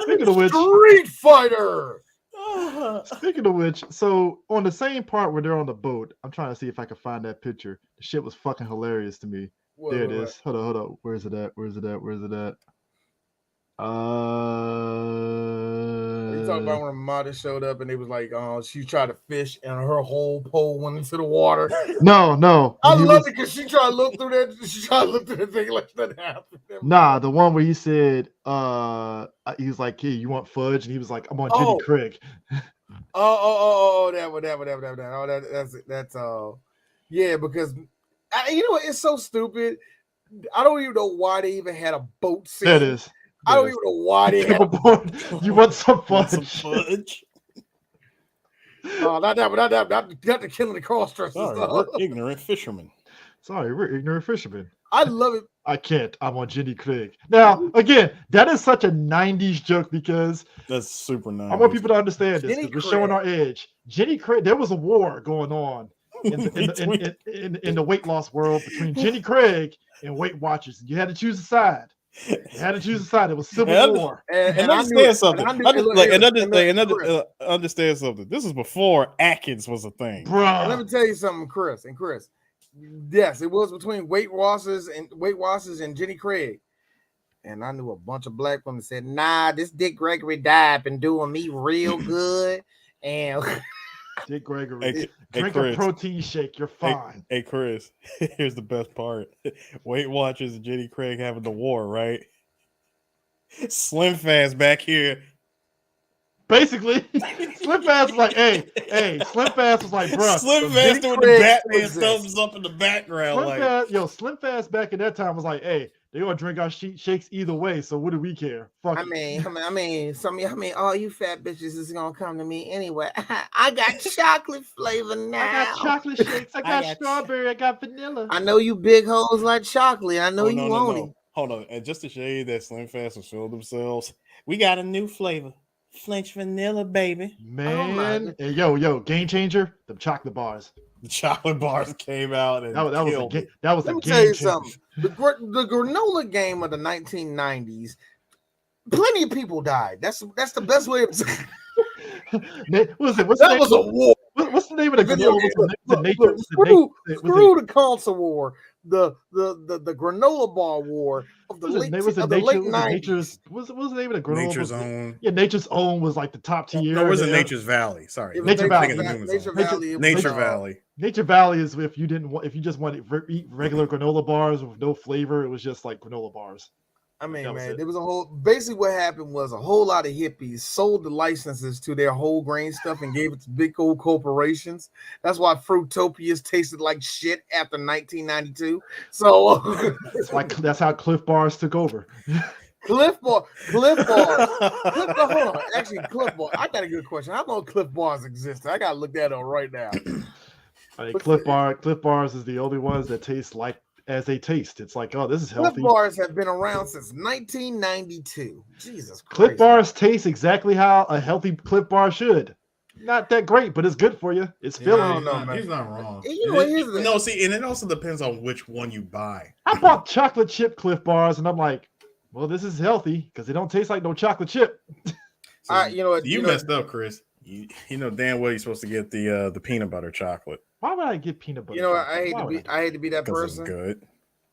Speaking of which, Street Fighter. Speaking of which, so on the same part where they're on the boat, I'm trying to see if I can find that picture. The shit was fucking hilarious to me. There it is. Hold on. Where's it at? You talking about when Ramada showed up and they was like, she tried to fish and her whole pole went into the water. No. I love it because she tried to look through that. She tried to look through the thing like that happened. Nah, the one where he said, he was like, "Hey, you want fudge?" And he was like, "I'm on Jenny Craig." That one. That's yeah, because you know what? It's so stupid. I don't even know why they even had a boat scene. That is. I don't even know why they had a boat. You want some fudge? Not the killing the cross dressers. We're ignorant fishermen. I love it. I can't. I'm on Jenny Craig. Now, again, that is such a 90s joke because that's super 90s. I want people to understand this because we're showing our age. Jenny Craig, there was a war going on in the weight loss world between Jenny Craig and Weight Watchers. You had to choose a side. It was civil war. And understand something. Understand something. This is before Atkins was a thing. Bruh. And let me tell you something, Chris. Yes, it was between Weight Watchers and Jenny Craig. And I knew a bunch of black women said, "Nah, this Dick Gregory diet been doing me real good." And Dick Gregory, drink a protein shake, you're fine. Hey, Chris, here's the best part. Weight Watchers and Jenny Craig having the war, right? Slim Fast back here. Basically, Slim Fast was like, hey, Slim Fast was like, bro. Slim Fast doing the Batman thumbs up in the background. Slim Fast back in that time was like, hey, they're gonna drink our shakes either way, so what do we care? Fuck all you fat bitches is gonna come to me anyway. I got chocolate flavor now. I got chocolate shakes, I got strawberry, I got vanilla. I know you big hoes like chocolate. I know you want it. Hold on, and just to show you that Slim Fast will show themselves, we got a new flavor. French vanilla, baby. Man. And yo, game changer, the chocolate bars. The chocolate bars came out and that was a game tell you something. The granola game of the 1990s, plenty of people died. That's the best way of saying it. What's that was a war. What's the name of the granola? Screw the console war. The granola bar war of the late 90s. What's the name of the granola? Nature's Own. Yeah, Nature's Own was like the top tier. No, it was Nature's Valley. Sorry, Nature Valley. Nature Valley. Nature Valley is if you just wanted to eat regular granola bars with no flavor. It was just like granola bars. I mean, man, there was basically what happened was a whole lot of hippies sold the licenses to their whole grain stuff and gave it to big old corporations. That's why Fruitopias tasted like shit after 1992. So that's how Clif Bars took over. Clif Bars. Hold on. Actually, Clif Bars. I got a good question. How long Clif Bars exist? I gotta look that up right now. Clif Bars is the only ones that taste like as they taste. It's like, oh, this is healthy. Clif Bars have been around since 1992. Jesus Christ. Clif Bars taste exactly how a healthy Clif Bar should. Not that great, but it's good for you. It's filling. He's not wrong. And it also depends on which one you buy. I bought chocolate chip Clif Bars, and I'm like, well, this is healthy because they don't taste like no chocolate chip. You messed up, Chris. You know damn well you're supposed to get the peanut butter chocolate. Why would I get peanut butter? I hate to be that person. It's good.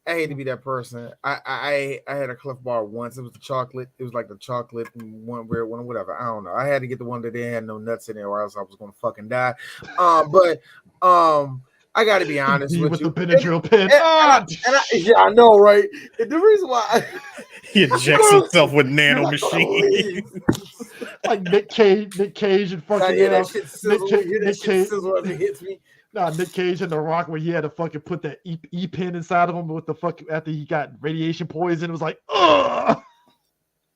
I hate to be that person. I had a Clif Bar once. It was the chocolate. It was like the chocolate one, weird one, whatever. I don't know. I had to get the one that didn't have no nuts in there, or else I was gonna fucking die. But I got to be honest with you. The Benadryl pen. I know, right? And the reason why he injects himself with nano machines. Like Nick Cage and fucking Nick Cage hits me. Nah, Nick Cage and The Rock where he had to fucking put that E-pin inside of him with the fuck after he got radiation poison. It was like, ugh.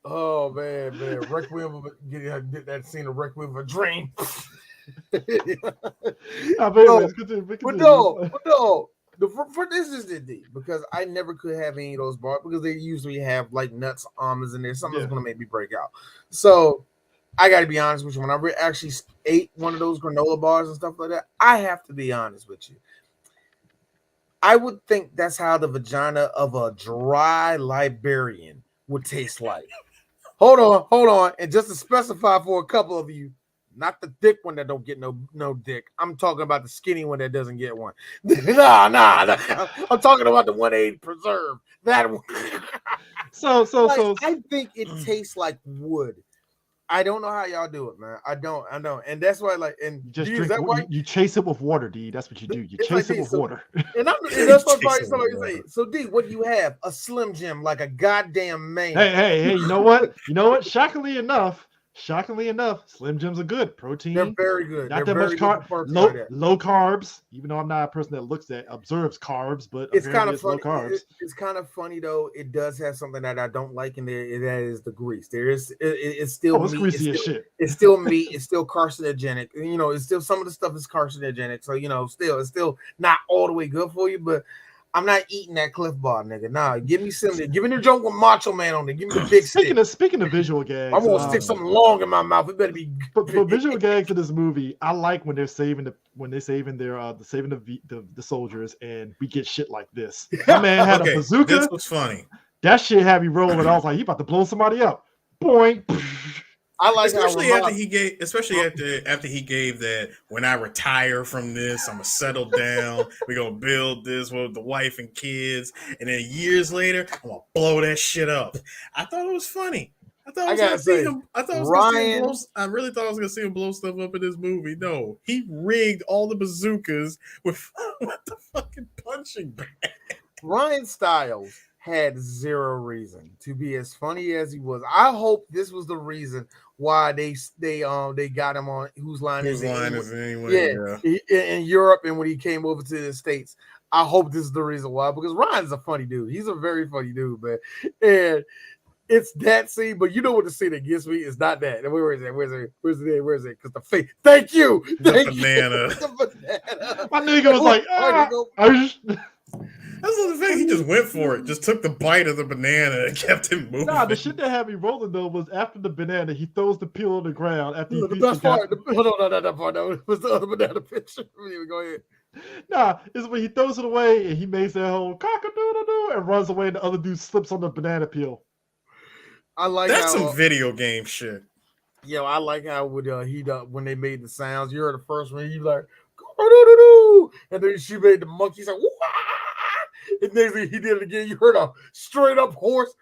Oh man, Requiem did that scene of Requiem of a Dream. But for this is the D because I never could have any of those bars because they usually have like nuts, almonds in there. Something's gonna make me break out. So I got to be honest with you. When I actually ate one of those granola bars and stuff like that, I have to be honest with you. I would think that's how the vagina of a dry librarian would taste like. Hold on. And just to specify for a couple of you, Not the thick one that don't get no dick. I'm talking about the skinny one that doesn't get one. nah. I'm talking about the 180 preserve. That one. So I think it tastes like wood. I don't know how y'all do it, man. I don't. And that's why, like, and you just D, drink. is that why You chase it with water, D. That's what you do. You it's chase like it with this, water. And that's why probably somebody say. So D, what do you have? A Slim Jim, like a goddamn man. Hey, you know what? Shockingly enough, Slim Jims are good. Protein. They're very good. Not They're that much carb. Low carbs. Even though I'm not a person that observes carbs, but it's kind of funny. Low carbs. It's kind of funny though. It does have something that I don't like in there. That is the grease. It's still it's meat. greasy as shit. It's still meat. It's still carcinogenic. You know, it's still some of the stuff is carcinogenic. So it's still not all the way good for you, but. I'm not eating that Clif Bar, nigga. Nah, give me some. Give me the joint with Macho Man on it. Give me the big stick. Speaking of visual gags, I'm gonna stick something long in my mouth. It better be. For visual gags in this movie, I like when they're saving the soldiers, and we get shit like this. My man had a bazooka. This was funny. That shit had me rolling. I was like, he about to blow somebody up. Boing. I like especially after he gave that when I retire from this, I'm gonna settle down. We're gonna build this with the wife and kids, and then years later, I'm gonna blow that shit up. I thought it was funny. I thought I was gonna see him. I really thought I was gonna see him blow stuff up in this movie. No, he rigged all the bazookas with the fucking punching bag. Ryan Stiles had zero reason to be as funny as he was. I hope this was the reason why they got him on Whose Line Is It Anyway? In Europe, and when he came over to the States. I hope this is the reason why, because Ryan's a funny dude. He's a very funny dude, man. And it's that scene, but you know what the scene that gets me is not that. Where is it? Where's it? Because the face. Thank you. The banana. My nigga was like, That's the thing. He just went for it. Just took the bite of the banana and kept him moving. Nah, the shit that had me rolling though was after the banana, he throws the peel on the ground. After the best part. Hold on, not that part. Though. It was the other banana picture. Go ahead. Nah, it's when he throws it away and he makes that whole cock-a-doodle-doo and runs away, and the other dude slips on the banana peel. I like that's some video game shit. Yo, I like how when they made the sounds. You heard the first one. He like, cock-a-doodle-doo, and then she made the monkeys like, wah! And then he did it again. You heard a straight up horse.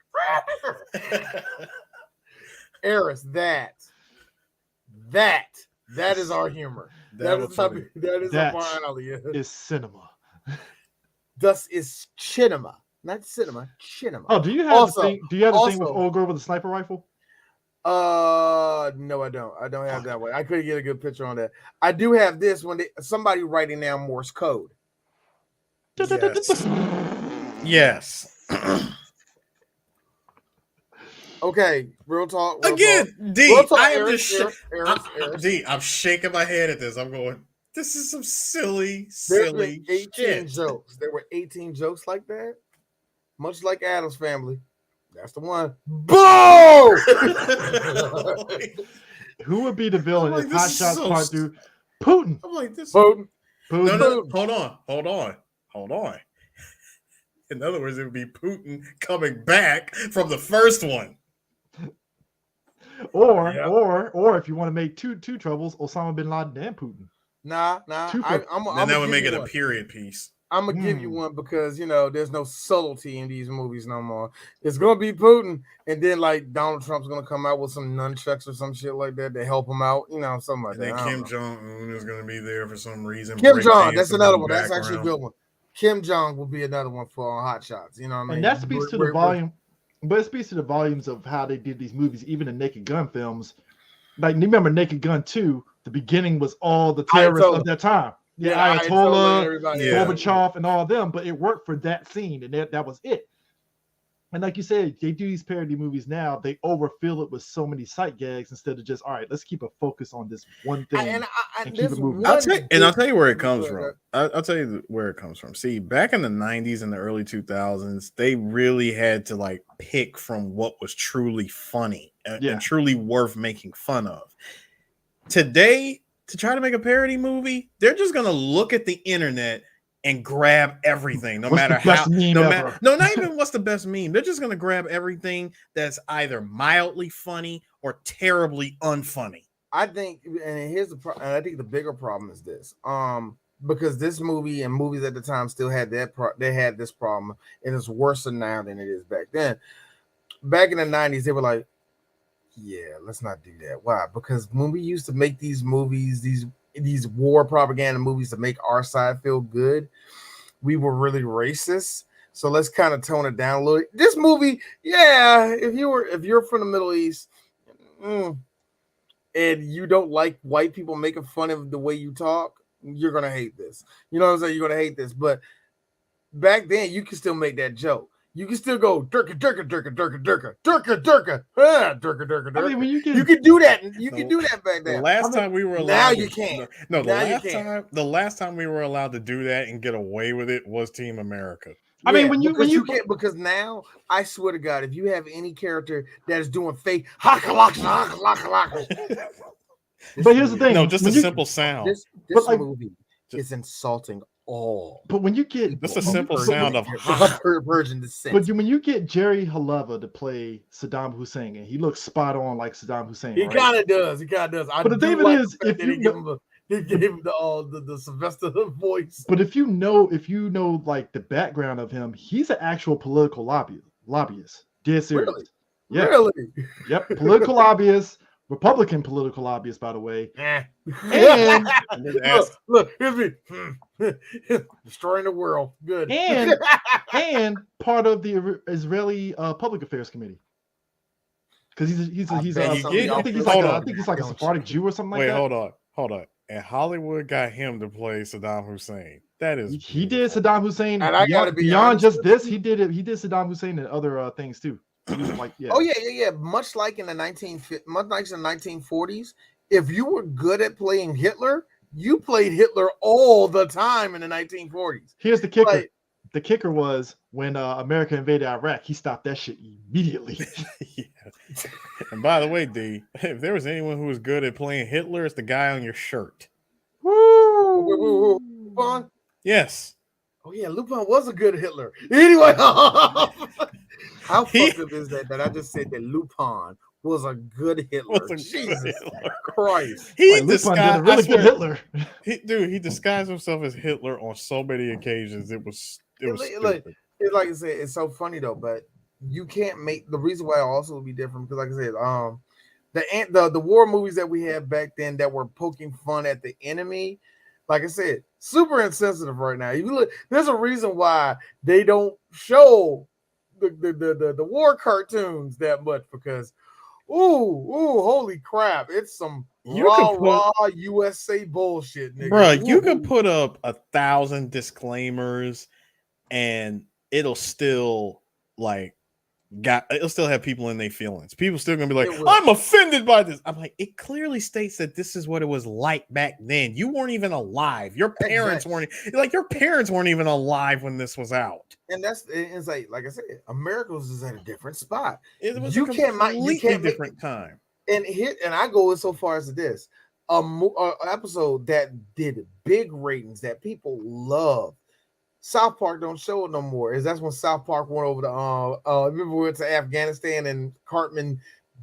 Eris, that is our humor. That is our alley. Is cinema. Thus is cinema, not cinema. Cinema. Oh, do you have the thing? Do you have the thing with old girl with the sniper rifle? No, I don't. I don't have that one. I couldn't get a good picture on that. I do have this when somebody writing down Morse code. Yes. Okay, real talk. Again, D, real talk, I am Eris, just D, I'm shaking my head at this. I'm going, this is some silly There were 18 shit. jokes. There were 18 jokes like that. Much like Addams Family. That's the one. Boom! Who would be the villain like, if Hot Shots Part 2? Putin. I'm like, this. Putin. No. Hold on. In other words, it would be Putin coming back from the first one. Or if you want to make two troubles, Osama bin Laden and Putin. Nah. Then that would make it a period piece. I'm gonna give you one because there's no subtlety in these movies no more. It's gonna be Putin, and then like Donald Trump's gonna come out with some nunchucks or some shit like that to help him out, something like that. And then Kim Jong-un is gonna be there for some reason. Kim Jong, that's another one. That's actually a good one. Kim Jong will be another one for Hot Shots. You know what I mean? And that speaks to the volume, but it speaks to the volumes of how they did these movies, even the Naked Gun films. Like, you remember Naked Gun 2? The beginning was all the terrorists of that time. Yeah, Ayatollah, Gorbachev, and all of them, but it worked for that scene, and that was it. And like you said, they do these parody movies now, they overfill it with so many sight gags instead of just, all right, let's keep a focus on this one thing and keep it moving. I'll tell you where it comes from. I'll tell you where it comes from. See, back in the 90s and the early 2000s, they really had to like pick from what was truly funny and truly worth making fun of. Today, to try to make a parody movie, they're just gonna look at the internet and grab everything, no matter how. Not even what's the best meme. They're just gonna grab everything that's either mildly funny or terribly unfunny. I think, and here's the and I think the bigger problem is this. Because this movie and movies at the time still had they had this problem, and it's worse now than it is back then. Back in the 90s, they were like, yeah, let's not do that. Why? Because when we used to make these movies, these war propaganda movies to make our side feel good, we were really racist. So let's kind of tone it down a little. This movie, yeah, if you're from the Middle East, and you don't like white people making fun of the way you talk, you're gonna hate this. You know what I'm saying? You're gonna hate this. But back then, you can still make that joke. You can still go durka durka durka durka durka durka durka durka durka. I mean, when you can do that. You can do that back then. The last time we were allowed, now you can't. No, the last time we were allowed to do that and get away with it was Team America. I mean, when you can't, because now I swear to God, if you have any character that is doing fake, but here's the thing. No, just a simple sound. This movie is insulting all. But when you get just a simple sound of virgin descent. But when you get Jerry Haleva to play Saddam Hussein, and he looks spot on like Saddam Hussein, he kind of does. But the thing is, if you he gave him the Sylvester voice. But if you know like the background of him, he's an actual political lobbyist. Dead serious. Really? Yeah. Really? Yep. Political lobbyist, Republican political lobbyist, by the way. And look, here's me destroying the world. Good. And part of the Israeli Public Affairs Committee. Because I think he's like a Sephardic Jew or something like that. Wait, hold on. And Hollywood got him to play Saddam Hussein. That is he did Saddam Hussein. And beyond just this, he did Saddam Hussein and other things too. Like, yeah. Oh yeah. Much like in the 1940s, if you were good at playing Hitler, you played Hitler all the time in the 1940s. Here's the kicker. The kicker was when America invaded Iraq, he stopped that shit immediately. Yeah. And by the way, D, if there was anyone who was good at playing Hitler, it's the guy on your shirt. Woo! Lupin? Yes. Oh yeah, Lupin was a good Hitler. Anyway, how fucked up is that I just said that Lupin was a good Hitler? Jesus Christ! He disguised really good Hitler. He disguised himself as Hitler on so many occasions. It was like I said, it's so funny though, but you can't make the reason why also will be different because, like I said, the war movies that we had back then that were poking fun at the enemy, like I said, super insensitive right now. You look, there's a reason why they don't show the war cartoons that much because, holy crap, it's some raw USA bullshit, nigga. Bro, you can put up 1,000 disclaimers and it'll still it'll still have people in their feelings. People still gonna be like, I'm offended by this. I'm like, it clearly states that this is what it was like back then. You weren't even alive. Your parents weren't even alive when this was out. And it's like I said, America was at a different spot. It was a completely different time. And I go so far as this, an episode that did big ratings that people love. South Park don't show it no more. That's when South Park went over to remember we went to Afghanistan and Cartman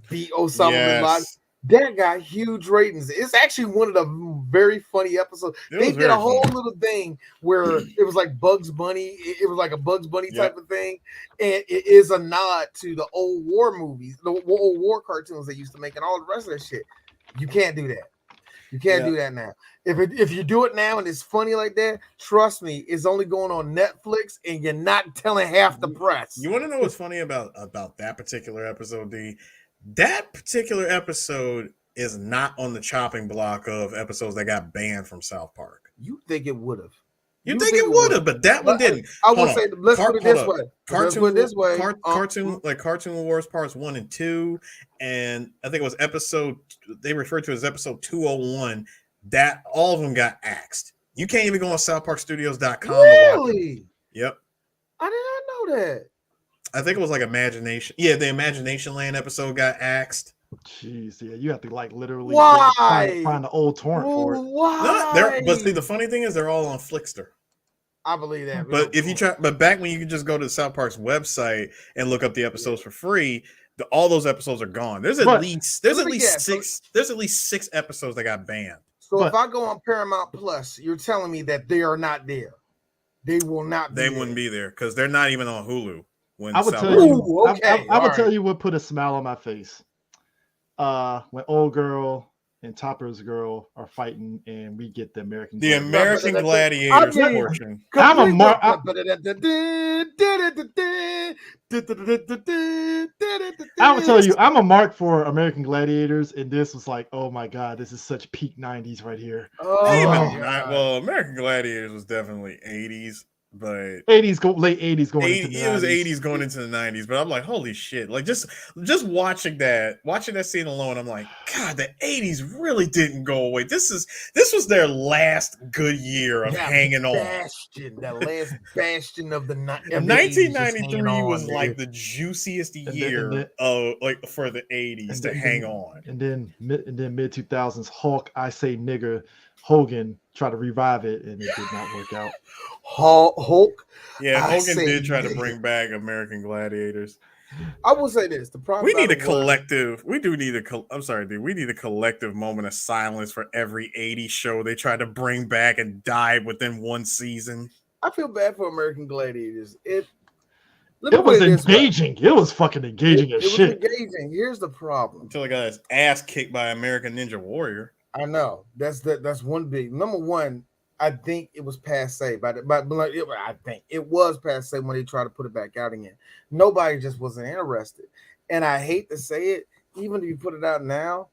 beat Osama bin Laden. That got huge ratings. It's actually one of the very funny episodes. They did a whole little thing where it was like Bugs Bunny. It was like a Bugs Bunny type of thing, and it is a nod to the old war movies, the old war cartoons they used to make, and all the rest of that shit. You can't do that. You can't do that now. If you do it now and it's funny like that, trust me, it's only going on Netflix and you're not telling half the press. You want to know what's funny about that particular episode, D? That particular episode is not on the chopping block of episodes that got banned from South Park. You think it would have. You think it would have, but that one didn't. I would say, let's put it this way. Cartoon Wars Parts 1 and 2, and I think it was they referred to as episode 201, that all of them got axed. You can't even go on SouthParkStudios.com. Really? Yep. I did not know that. I think it was like Imagination. Yeah, the Imagination Land episode got axed. Jeez, yeah, you have to literally find the old torrent for it. Why? But see, the funny thing is they're all on Flickster. I believe that. But if you try, but back when you could just go to South Park's website and look up the episodes for free, all those episodes are gone. There's at least six episodes that got banned. So if I go on Paramount Plus, you're telling me that they are not there. They will not be. They wouldn't be there because they're not even on Hulu. I would tell you. I would tell you what put a smile on my face. When Old Girl and Topper's Girl are fighting, and we get the American Gladiators portion. I'm a mark. I would tell you, I'm a mark for American Gladiators, and this was like, oh my god, this is such peak '90s right here. Well, American Gladiators was definitely '80s. But late 80s going into the 90s. It was 80s going into the 90s, but I'm like, holy shit. Like just watching that scene alone, I'm like, God, the 80s really didn't go away. This was their last good year of hanging on. That last bastion of the 1993 was like the juiciest year of like for the 80s to hang on. And then mid 2000s, Hulk, I Say Nigger, Hogan tried to revive it, and it did not work out. Hulk. Yeah, Hogan did try to bring back American Gladiators. I will say this: the problem. We need a collective. We do need a. I'm sorry, dude. We need a collective moment of silence for every '80s show they tried to bring back and died within one season. I feel bad for American Gladiators. It was engaging. It was fucking engaging as shit. It was engaging. Here's the problem: until I got his ass kicked by American Ninja Warrior. I know that's one big number one. I think it was passe, but I think it was passe when they tried to put it back out again. Nobody just wasn't interested, and I hate to say it. Even if you put it out now,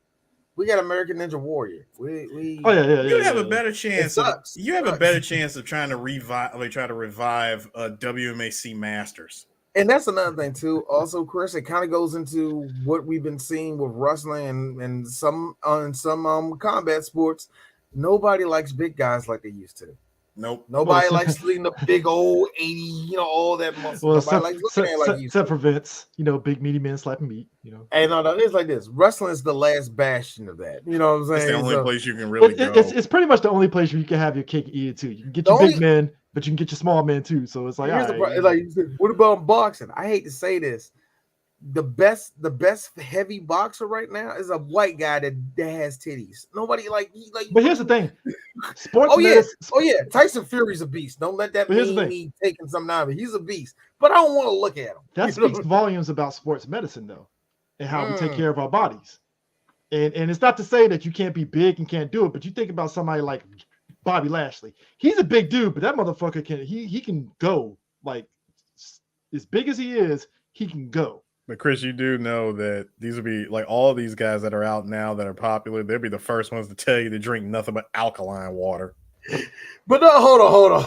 we got American Ninja Warrior. You have a better chance. You have a better chance of trying to revive WMAC Masters. And that's another thing too. Also, Chris, it kind of goes into what we've been seeing with wrestling and some combat sports. Nobody likes big guys like they used to. Nope. Nobody likes leading a big old 80, all that muscle. Well, nobody likes looking at it like except for Vince, big meaty men slapping meat, Hey, no, it's like this. Wrestling is the last bastion of that. You know what I'm saying? It's the only place you can really go. It's pretty much the only place where you can have your cake and eat it too. You can get your big men, but you can get your small men too. So it's like, what about boxing? I hate to say this. The best heavy boxer right now is a white guy that has titties. Nobody like. But here's the thing, sports. Tyson Fury's a beast. Don't let that mean me taking something out of it. He's a beast, but I don't want to look at him. That speaks volumes about sports medicine, though, and how we take care of our bodies. And it's not to say that you can't be big and can't do it, but you think about somebody like Bobby Lashley. He's a big dude, but that motherfucker can go like as big as he is. He can go. But Chris, you do know that these will be like all these guys that are out now that are popular. They'll be the first ones to tell you to drink nothing but alkaline water. But hold on.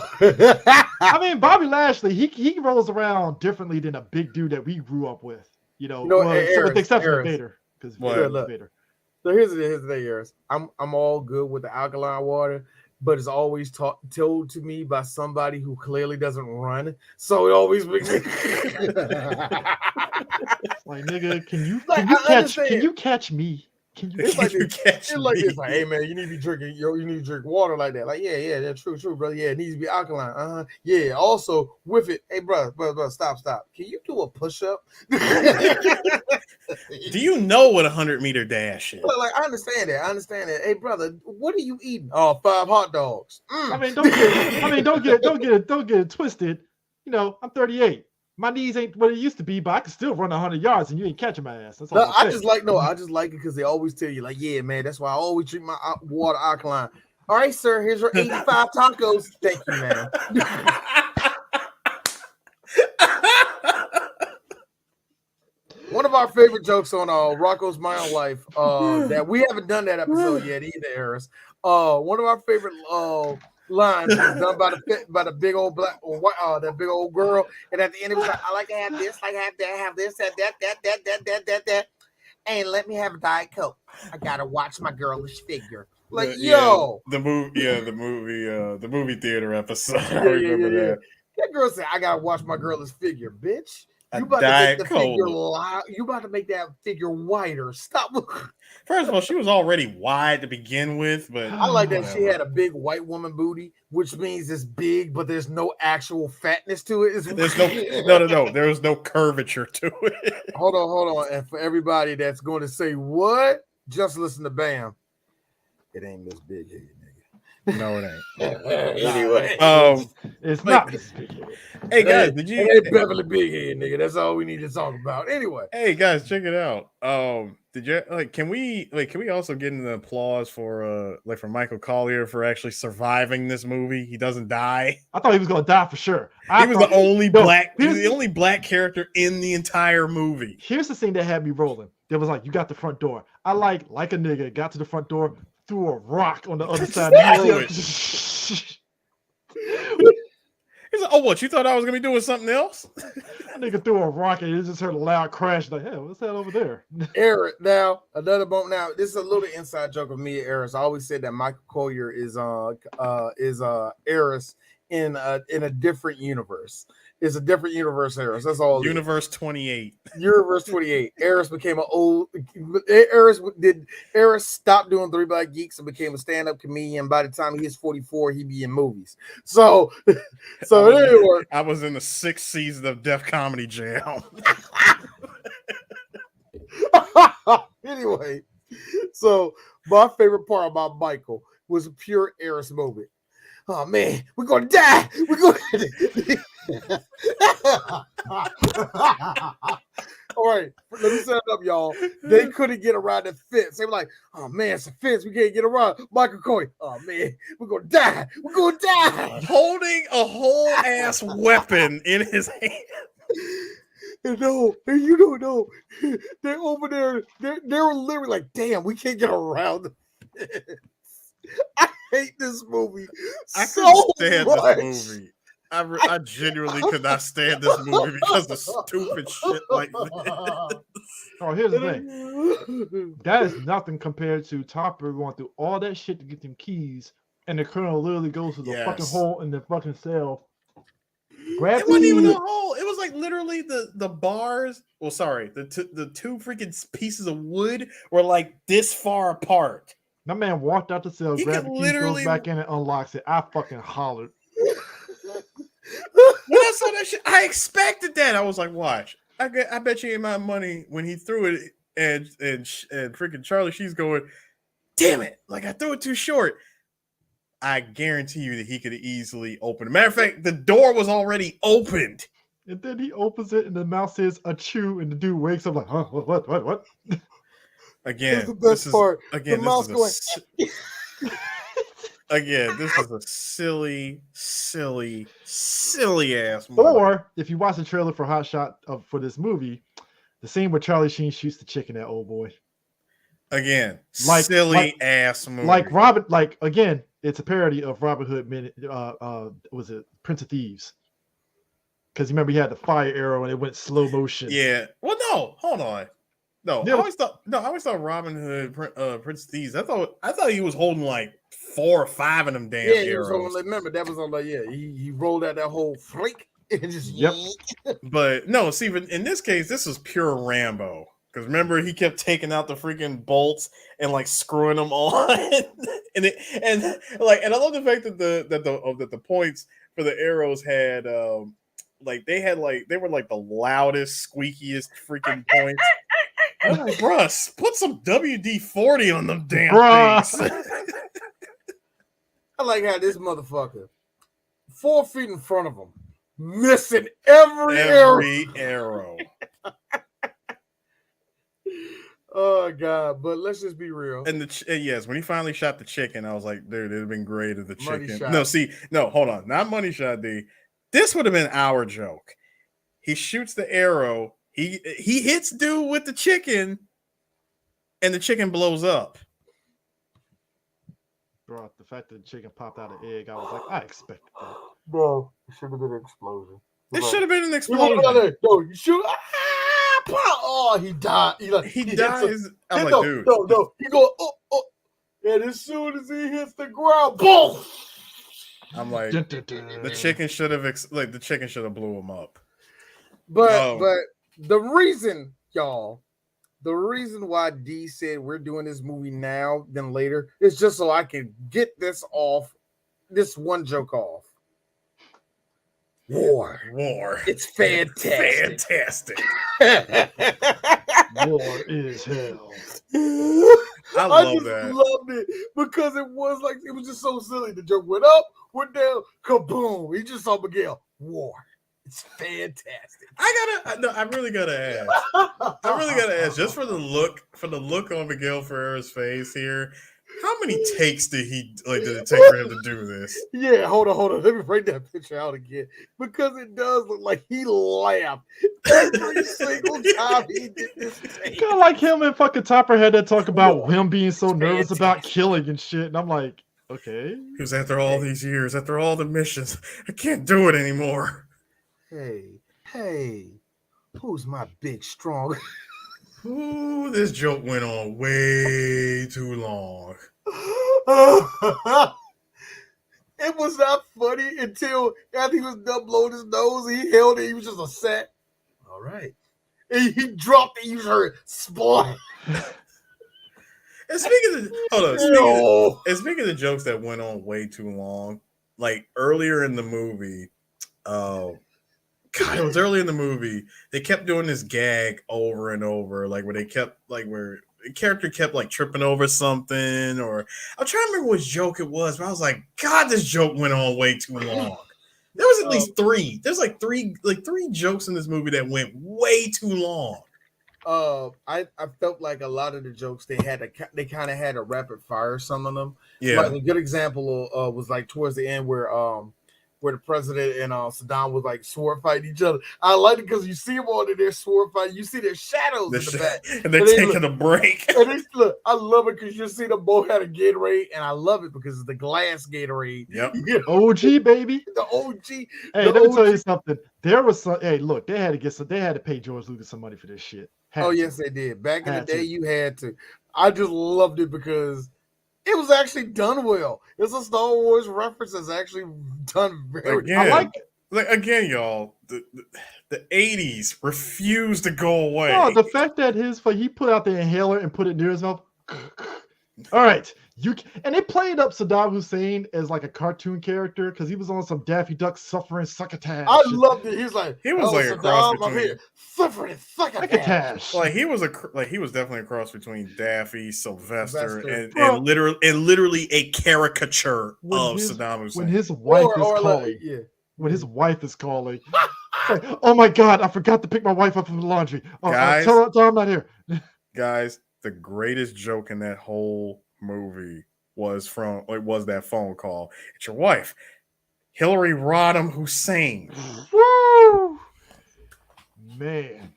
I mean, Bobby Lashley, he rolls around differently than a big dude that we grew up with. With the exception of Vader, because Vader. So here's the thing, Harris. I'm all good with the alkaline water, but it's always told to me by somebody who clearly doesn't run. So it always makes me like, nigga, can you catch me? Can you catch me? It's like this, like, hey man, you need to be drinking, you need to drink water like that. Like, yeah, that's true, brother. Yeah, it needs to be alkaline. Yeah. Also with it, hey, brother, stop. Can you do a push-up? Do you know what 100-meter dash is? Like, I understand that. Hey, brother, what are you eating? Oh, 5 hot dogs. I mean, don't get it twisted. I'm 38. My knees ain't what it used to be, but I can still run 100 yards and you ain't catching my ass. That's all I just like it because they always tell you, like, yeah, man, that's why I always drink my water alkaline. All right, sir, here's your 85 tacos. Thank you, man. One of our favorite jokes on Rocco's My Own Life, that we haven't done that episode yet either, Harris. One of our favorite lines was done by the big old black that big old girl, and at the end it was like, I like to have this, like have this, that, and let me have a Diet Coke. I gotta watch my girlish figure. Like, the movie theater episode. I remember that. That girl said, I gotta watch my girlish figure, bitch. You about to make the figure you about to make that figure wider. Stop. First of all, she was already wide to begin with, but I like that she had a big white woman booty, which means it's big, but there's no actual fatness to it. There's no. There was no curvature to it. Hold on. And for everybody that's going to say what, just listen to Bam. It ain't this big here, nigga. No, it ain't. Anyway, it's not. Hey guys, did you? It ain't Beverly Big Head, nigga. That's all we need to talk about. Anyway, hey guys, check it out. Did you Can we also get an applause for for Michael Collier for actually surviving this movie? He doesn't die. I thought he was gonna die for sure. He was the only black character in the entire movie. Here's the thing that had me rolling. There was like, you got the front door. I like a nigga got to the front door, threw a rock on the other side. He's like, oh, what? You thought I was gonna be doing something else? That nigga threw a rock and it just heard a loud crash. Like, hey, what's that over there? Eric, now another bump. Now this is a little inside joke of me and Eris. I always said that Michael Collier is Eris in a different universe. It's a different universe, Eris. That's all. Universe 28. Universe 28. Eris became an old. Eris stopped doing Three Black Geeks and became a stand-up comedian. By the time he is 44, he be in movies. So anyway, I was in the 6th season of Def Comedy Jam. Anyway, so my favorite part about Michael was a pure Eris moment. Oh man, we're gonna die. We're gonna. All right, let me set it up, y'all. They couldn't get around the fence. They were like, "Oh man, it's a fence. We can't get around." Michael Coy, "Oh man, we're gonna die. We're gonna die." Holding a whole ass weapon in his hand. And you don't know. They're over there. They're literally like, "Damn, we can't get around the fence." I hate this movie. I couldn't stand this movie. I genuinely could not stand this movie because of stupid shit like this. Oh, here's the thing. That is nothing compared to Topper going through all that shit to get them keys, and the Colonel literally goes to the fucking hole in the fucking cell. It wasn't even a hole. It was like literally the bars. Well, sorry, the two freaking pieces of wood were like this far apart. That man walked out the cell, grabbed the key, goes back in and unlocks it. I fucking hollered. When I saw that shit, I expected that. I was like, watch. I bet you ain't my money when he threw it and freaking Charlie Sheen's going, damn it, like I threw it too short. I guarantee you that he could have easily opened it. Matter of fact, the door was already opened. And then he opens it and the mouse says achoo, and the dude wakes up like, huh, what? Again, the best part. Again, the mouse going. Again, this is a silly ass movie. Or if you watch the trailer for Hot Shot for this movie, the scene where Charlie Sheen shoots the chick in that old boy. Again, silly ass movie. Like Robin, again, it's a parody of Robin Hood. Was it Prince of Thieves? Because remember he had the fire arrow and it went slow motion. Yeah. Well, no, hold on. No, I always thought Robin Hood, Prince of Thieves. I thought he was holding like 4 or 5 of them damn arrows. Remember that was on he rolled out that whole freak and just But no, see, in this case, this is pure Rambo. Because remember, he kept taking out the freaking bolts and like screwing them on, and I love the fact that the points for the arrows had they were like the loudest, squeakiest freaking points. I'm like, bruh, put some WD-40 on them damn things. I like how this motherfucker 4 feet in front of him, missing every arrow. Oh God! But let's just be real. And yes, when he finally shot the chicken, I was like, dude, it'd have been great if the Money chicken. shot. No, hold on, not money shot. This would have been our joke. He shoots the arrow. He hits dude with the chicken, and the chicken blows up. Bro, the fact that the chicken popped out an egg, I was like, I expected that. Bro, it should have been an explosion. It should have been an explosion. No, you shoot. Oh, he died. He dies. I'm like, dude. No. He go, oh. And as soon as he hits the ground, boom. I'm like, the chicken should have blew him up. But the reason, y'all, the reason why D said we're doing this movie now than later is just so I can get this one joke off. War. It's fantastic. War is hell. I just loved it because it was just so silly. The joke went up, went down, kaboom. He just saw Miguel. War. It's fantastic. I really gotta ask, just for the look on Miguel Ferrer's face here. How many takes did it take for him to do this? Yeah, hold on. Let me break that picture out again because it does look like he laughed every single time he did this. Kind of like him and fucking Topper had that talk about him being so nervous about killing and shit, and I'm like, okay. Because after all these years, after all the missions, I can't do it anymore. Hey, who's my big strong? Ooh, this joke went on way too long. It was not funny until after he was done blowing his nose. He held it. He was just a set. All right. And he dropped it. You heard splat. And speaking of the jokes that went on way too long, like earlier in the movie, it was early in the movie. They kept doing this gag over and over, like where the character kept like tripping over something, or I'm trying to remember which joke it was, but I was like, God, this joke went on way too long. There was at least three. There's like three jokes in this movie that went way too long. I felt like a lot of the jokes they kind of had a rapid fire. Some of them, yeah. Like a good example was like towards the end where the president and Saddam was like sword fighting each other. I like it because you see them all in their sword fight. You see their shadows in the back, and they're taking a break. And look, I love it because you see them both had a Gatorade, and I love it because it's the glass Gatorade. Yep, OG baby, the OG. Hey, let me tell you something. There was some. Hey, look, they had to pay George Lucas some money for this shit. Yes, they did. Back in the day, you had to. I just loved it because it was actually done well. It's a Star Wars reference that's actually done very well. I like it. Like again, y'all, the 80s refused to go away. No, the fact that he put out the inhaler and put it near his mouth. All right, and they played up Saddam Hussein as like a cartoon character because he was on some Daffy Duck suffering succotash. I loved it. He was like a cross between suffering succotash. Like he was definitely a cross between Daffy, Sylvester, and literally a caricature of Saddam Hussein. When his wife is calling. When his wife is calling. Like, oh my God, I forgot to pick my wife up from the laundry. Guys, tell her I'm not here. Guys, the greatest joke in that whole movie was that phone call. It's your wife, Hillary Rodham Hussein. Woo! Man.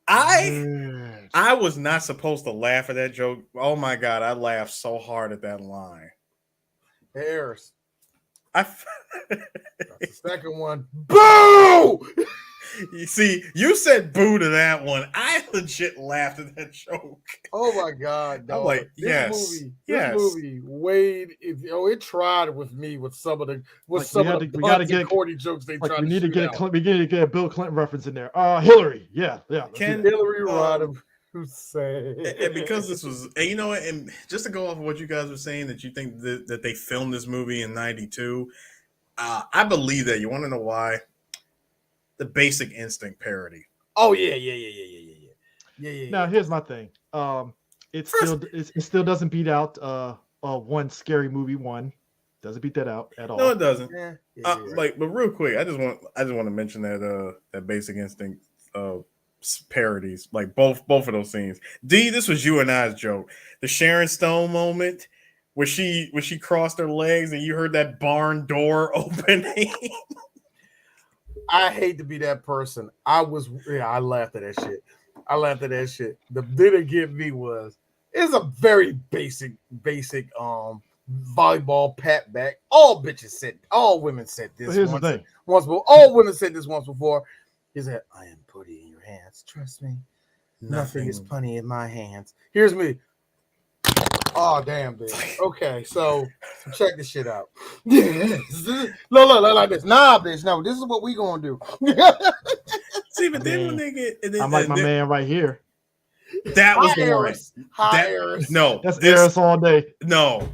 I was not supposed to laugh at that joke. Oh my God, I laughed so hard at that line. Harris. That's the second one. Boo! You see, you said boo to that one. I legit laughed at that joke. Oh my God, dog. I'm like, this movie, Wade, it tried with me with some of the corny jokes they tried to shoot out. We need to get a Bill Clinton reference in there. Hillary, yeah. Hillary Rodham Hussein. And because this was, and just to go off of what you guys were saying, that you think that they filmed this movie in '92, I believe that. You want to know why? The Basic Instinct parody. Oh yeah. Now here's my thing. It still doesn't beat out one Scary Movie 1. Doesn't beat that out at all. No, it doesn't. But real quick, I just want to mention that Basic Instinct parodies, like both of those scenes. D, this was you and I's joke. The Sharon Stone moment where she crossed her legs and you heard that barn door opening. I hate to be that person. I laughed at that shit. The thing that get me it's a very basic volleyball pat back. All women said this. Here's the thing. All women said this once before. He said, I am putty in your hands. Trust me. Nothing is punny in my hands. Here's me. Oh, damn, bitch. Okay, so check this shit out. Look, like this. Nah, bitch, no, this is what we gonna do. See, but then when they get, I'm like my man right here. That was the one. No, that's Eris all day. No.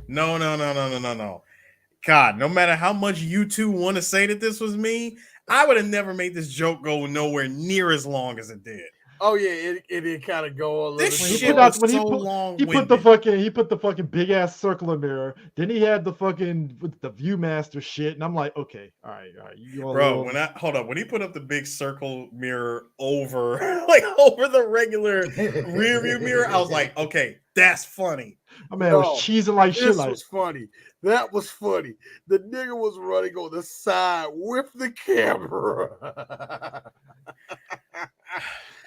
God, no matter how much you two want to say that this was me, I would have never made this joke go nowhere near as long as it did. Oh yeah, it did kind of go a little. This shit was so long. He put the fucking big ass circular mirror. Then he had the fucking with the ViewMaster shit, and I'm like, okay, all right. Bro, when he put up the big circle mirror over over the regular rear view mirror, I was like, okay, that's funny. My man was cheesing like shit. This was funny. That was funny. The nigga was running on the side with the camera.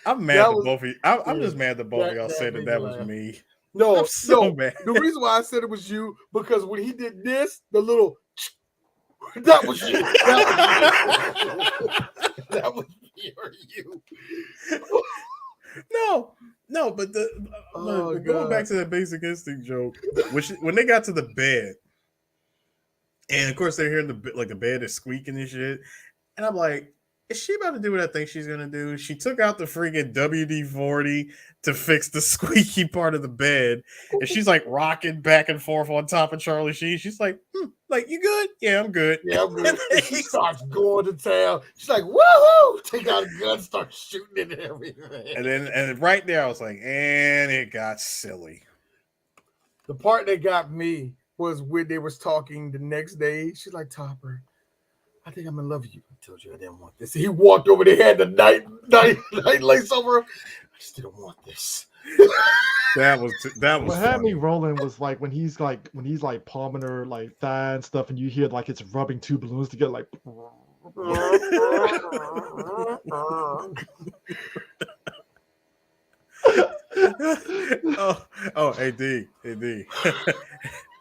I'm mad at both of you. I'm just mad that both of y'all said that was me. No, I'm so mad. The reason why I said it was you, because when he did this, the little that was you. That was you. No, but going back to that Basic Instinct joke, when they got to the bed, and of course they're hearing the bed is squeaking and shit, and I'm like, is she about to do what I think she's gonna do? She took out the freaking WD-40 to fix the squeaky part of the bed, and she's like rocking back and forth on top of Charlie Sheen. She's like, like, you good? Yeah, I'm good. Yeah, I'm good. She starts going to town. She's like, woohoo! Take out a gun, start shooting it and everything. And right there, I was like, and it got silly. The part that got me was when they was talking the next day. She's like, Topper, I think I'm in love with you. I told you I didn't want this. He walked over there, had the night lace over him. I just didn't want this. That was what had me rolling was like when he's palming her like thigh and stuff, and you hear like it's rubbing two balloons together, like. Hey D.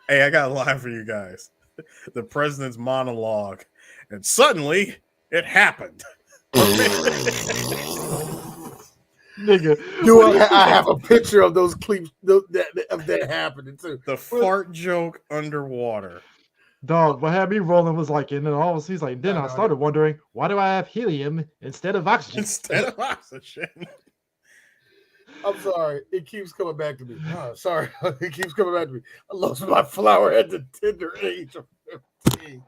Hey, I got a line for you guys. The president's monologue, and suddenly it happened. Nigga, I have a picture of those clips of that happening too. The fart joke underwater. Dog, what had me rolling was like, and then all of a sudden he's like, then I started wondering, why do I have helium instead of oxygen? I'm sorry. It keeps coming back to me. Oh, sorry. It keeps coming back to me. I lost my flower at the tender age of 15.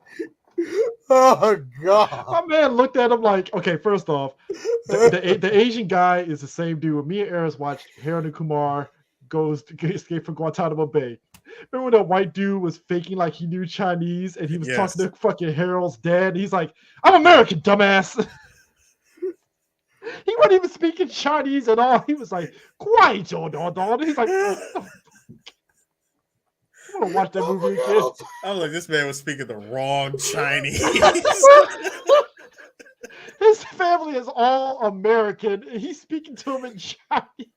Oh, God. My man looked at him like, okay, first off, the Asian guy is the same dude. Me and Eris watched Harold and Kumar goes to escape from Guantanamo Bay. Remember when that white dude was faking like he knew Chinese and he was talking to fucking Harold's dad? He's like, I'm American, dumbass. He wasn't even speaking Chinese at all. He was like, quiet, Joe. He's like, I want to watch that movie again. I was like, this man was speaking the wrong Chinese. His family is all American. And he's speaking to him in Chinese.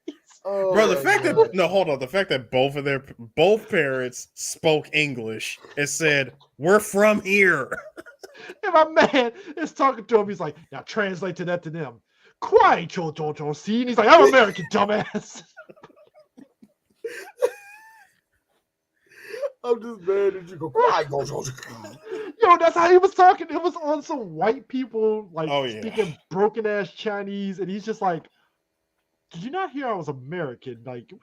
Oh, bro, the fact that both parents spoke English and said, we're from here. And my man is talking to him. He's like, now translate that to them. Quiet, Joe. See? And he's like, I'm American, dumbass. I'm just mad that you go, quiet, Joe. Yo, that's how he was talking. It was on some white people speaking broken ass Chinese, and he's just like, did you not hear I was American? Like,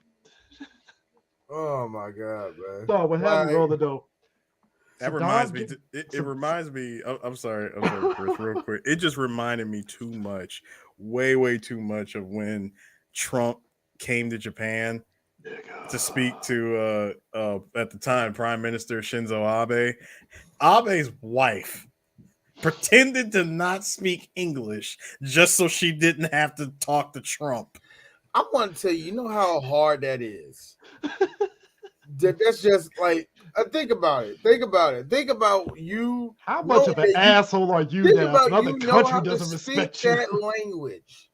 oh my God, man. So what happened over though? That reminds me. It reminds me. I'm sorry, Chris. Real quick, it just reminded me too much, way too much of when Trump came to Japan to speak to at the time Prime Minister Shinzo Abe. Abe's wife pretended to not speak English just so she didn't have to talk to Trump. I want to tell you, you know how hard that is. That's just like, think about it. Think about you. How much of an asshole are you now? Another country doesn't respect you. That language.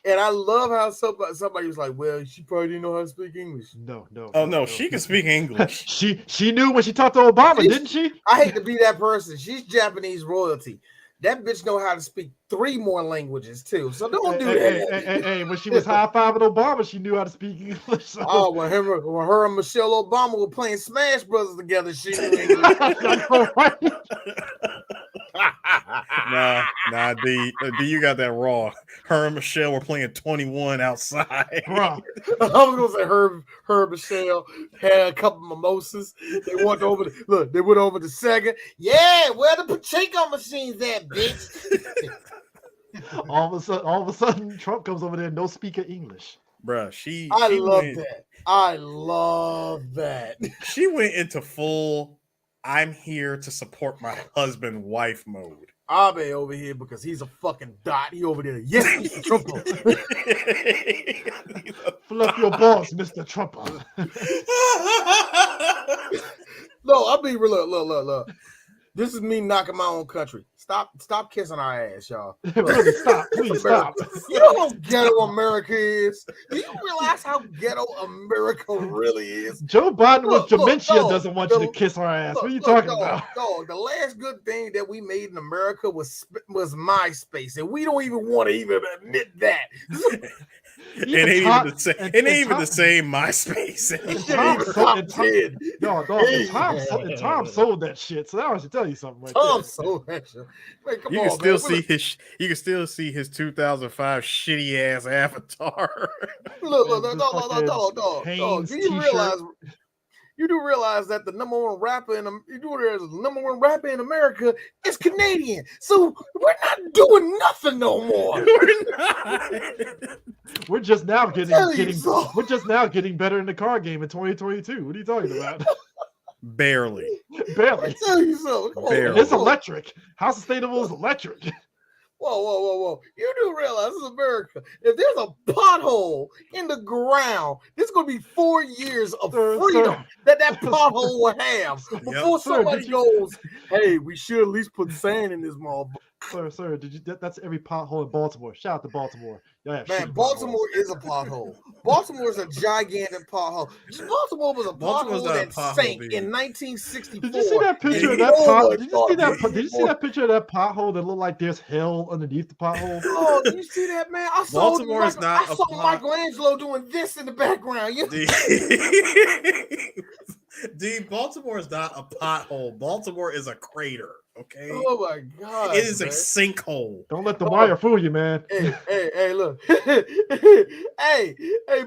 And I love how somebody was like, well, she probably didn't know how to speak English. No. Oh, no, she can speak English. She knew when she talked to Obama, didn't she? I hate to be that person. She's Japanese royalty. That bitch know how to speak 3 more languages, too. So don't do that. Hey, when she was high-fiving Obama, she knew how to speak English. So. Oh, when her and Michelle Obama were playing Smash Brothers together, she knew English. Nah, D, you got that wrong. Her and Michelle were playing 21 outside. Bro. I was gonna say Herb Michelle had a couple mimosas. They went over the second. Yeah, where the Pacheco machines at, bitch? All of a sudden, Trump comes over there, no speaker English. Bruh, I love that. She went into full I'm here to support my husband wife mode. Abe over here because he's a fucking dot. He over there. Yes, Mr. Trump. Fill up your balls, Mr. Trump. No, I mean, look. This is me knocking my own country. Stop kissing our ass, y'all. Really, stop. Please stop. You know how ghetto America is? Do you realize how ghetto America really is? Joe Biden with dementia doesn't want you to kiss our ass. What are you talking about? Dog, the last good thing that we made in America was MySpace, and we don't even want to even admit that. It ain't even the same MySpace. Tom sold that shit. So that was to tell you something. Right Tom sold that shit. Man, you can still see his 2005 shitty ass avatar. Look, dog. You do realize that the number one rapper in America is Canadian. So we're not doing nothing no more. We're just now getting better in the car game in 2022. What are you talking about? Barely. I tell you so. It's electric. How sustainable is electric? Whoa. You do realize this is America. If there's a pothole in the ground, this is going to be 4 years of freedom that pothole will have before somebody goes, hey, we should at least put sand in this motherfucker. Sir, that's every pothole in Baltimore. Shout out to Baltimore. Man, Baltimore is a pothole. Baltimore is a gigantic pothole. Baltimore was a pothole that sank in 1964. Did you see that picture of that pothole? Did you see that picture of that pothole that looked like there's hell underneath the pothole? Oh, did you see that, man? I saw Michelangelo doing this in the background. Baltimore is not a pothole. Baltimore is a crater. Okay. Oh my God. It is a sinkhole. Don't let the wire fool you, man. Hey, look. hey,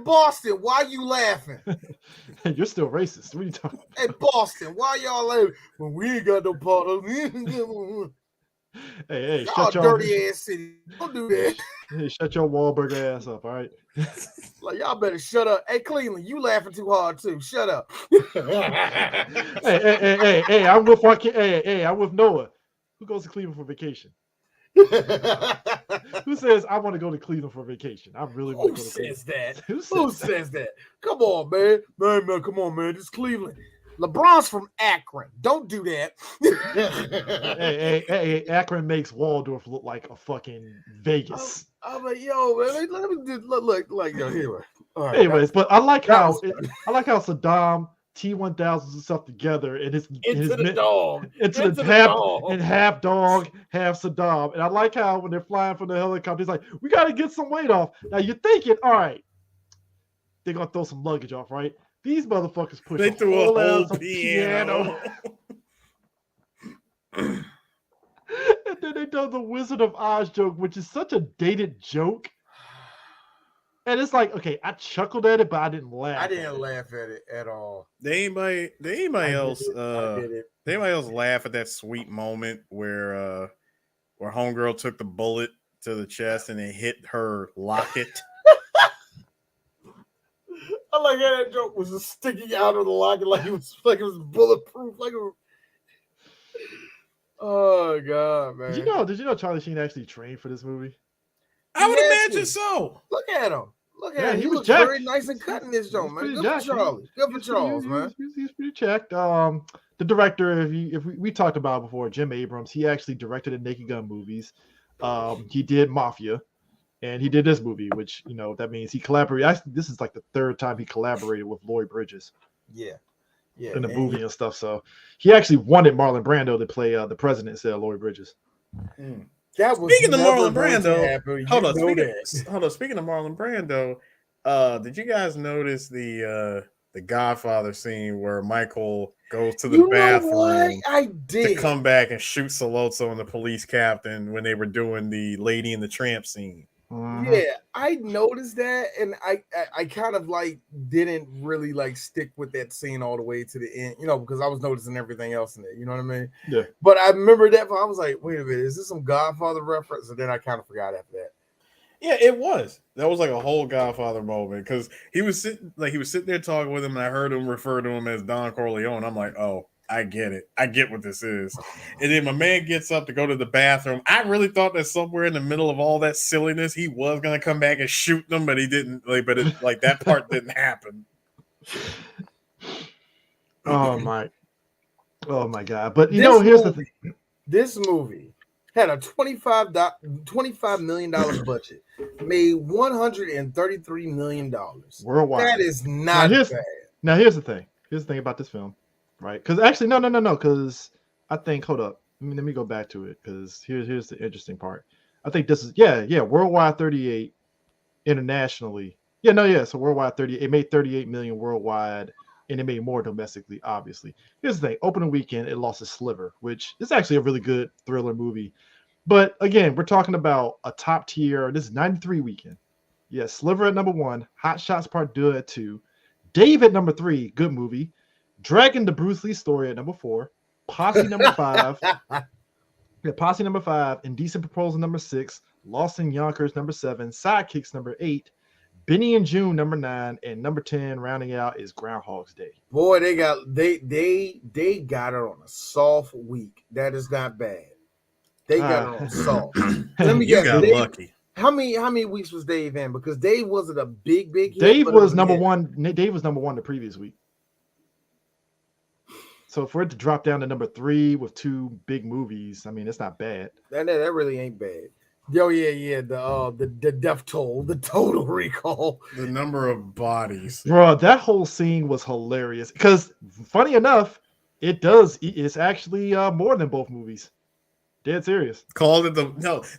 Boston, why you laughing? You're still racist. What are you talking about? Hey, Boston, why y'all laughing? Well, we ain't got no potholes. Hey, y'all dirty ass city. Don't do that. Hey, shut your Wahlberg ass up, all right? Like, y'all better shut up. Hey, Cleveland, you laughing too hard too. Shut up. Hey, I'm with Noah. Who goes to Cleveland for vacation? Who says I want to go to Cleveland for vacation? I really want to go to Cleveland. Who says that? Come on, man. Man, come on, man. This is Cleveland. LeBron's from Akron. Don't do that. hey, Akron makes Waldorf look like a fucking Vegas. I'm like, yo, man, let me just look like yo here. Right, anyways, but I like how Saddam T-1000s stuff together and his dog, half dog, half Saddam, and I like how when they're flying from the helicopter, he's like, we got to get some weight off. Now you're thinking, all right, they're gonna throw some luggage off, right? These motherfuckers push a whole piano. And then they done the Wizard of Oz joke, which is such a dated joke. And it's like, okay, I chuckled at it, but I didn't laugh. I didn't laugh at it at all. Did anybody else laugh at that sweet moment where homegirl took the bullet to the chest and it hit her locket? I like how that joke was just sticking out of the locket like it was bulletproof. Oh God, man! Did you know Charlie Sheen actually trained for this movie? I would imagine so. Look at him. He looks very nice and cutting this joint, man. Good for Charlie. Good for Charles, man. He's pretty jacked. The director, if we talked about it before, Jim Abrams, he actually directed the Naked Gun movies. He did Mafia. And he did this movie, which, that means he collaborated. Actually, this is like the third time he collaborated with Lloyd Bridges. Yeah. In the movie and stuff. So he actually wanted Marlon Brando to play the president instead of Lloyd Bridges. Speaking of Marlon Brando, hold on. Speaking of Marlon Brando, did you guys notice the Godfather scene where Michael goes to the bathroom. What? I did. To come back and shoot Soloso and the police captain when they were doing the Lady and the Tramp scene. Yeah, I noticed that, and I kind of like didn't really like stick with that scene all the way to the end, because I was noticing everything else in it. You know what I mean? Yeah. But I remember that, I was like, wait a minute, is this some Godfather reference? And then I kind of forgot after that. Yeah, it was. That was like a whole Godfather moment because he was sitting there talking with him, and I heard him refer to him as Don Corleone. I'm like, oh, I get it. I get what this is. And then my man gets up to go to the bathroom. I really thought that somewhere in the middle of all that silliness, he was gonna come back and shoot them, but he didn't. Like that part didn't happen. Oh my God! But here's the thing. This movie had a $25 million budget, made $133 million worldwide. That is not bad. Now here's the thing. Here's the thing about this film, right? Because actually, no. Because I think, hold up, let me go back to it. Because here's the interesting part. I think this is worldwide 38, internationally. So worldwide 38. It made 38 million worldwide, and it made more domestically. Obviously, here's the thing. Opening weekend, it lost a sliver, which is actually a really good thriller movie. But again, we're talking about a top tier. This is 93 weekend. Yeah, Sliver at number 1, Hot Shots Part 2 at 2, Dave at number 3, good movie, Dragon the Bruce Lee Story at number 4, Posse number 5, Posse number 5, Indecent Proposal number 6, Lost in Yonkers number 7, Sidekicks number 8, Benny and June number 9, and number 10 rounding out is Groundhog's Day. Boy, they got it on a soft week. That is not bad. They got it on soft. Let me guess. Got lucky. How many weeks was Dave in? Because Dave wasn't a big hit. Dave was number 1. Dave was number 1 the previous week. So for it to drop down to number 3 with 2 big movies, I mean, it's not bad. That really ain't bad. Yo, yeah. The death toll, the total recall, the number of bodies. Bro, that whole scene was hilarious. Because funny enough, it's actually more than both movies. Dead serious. Called it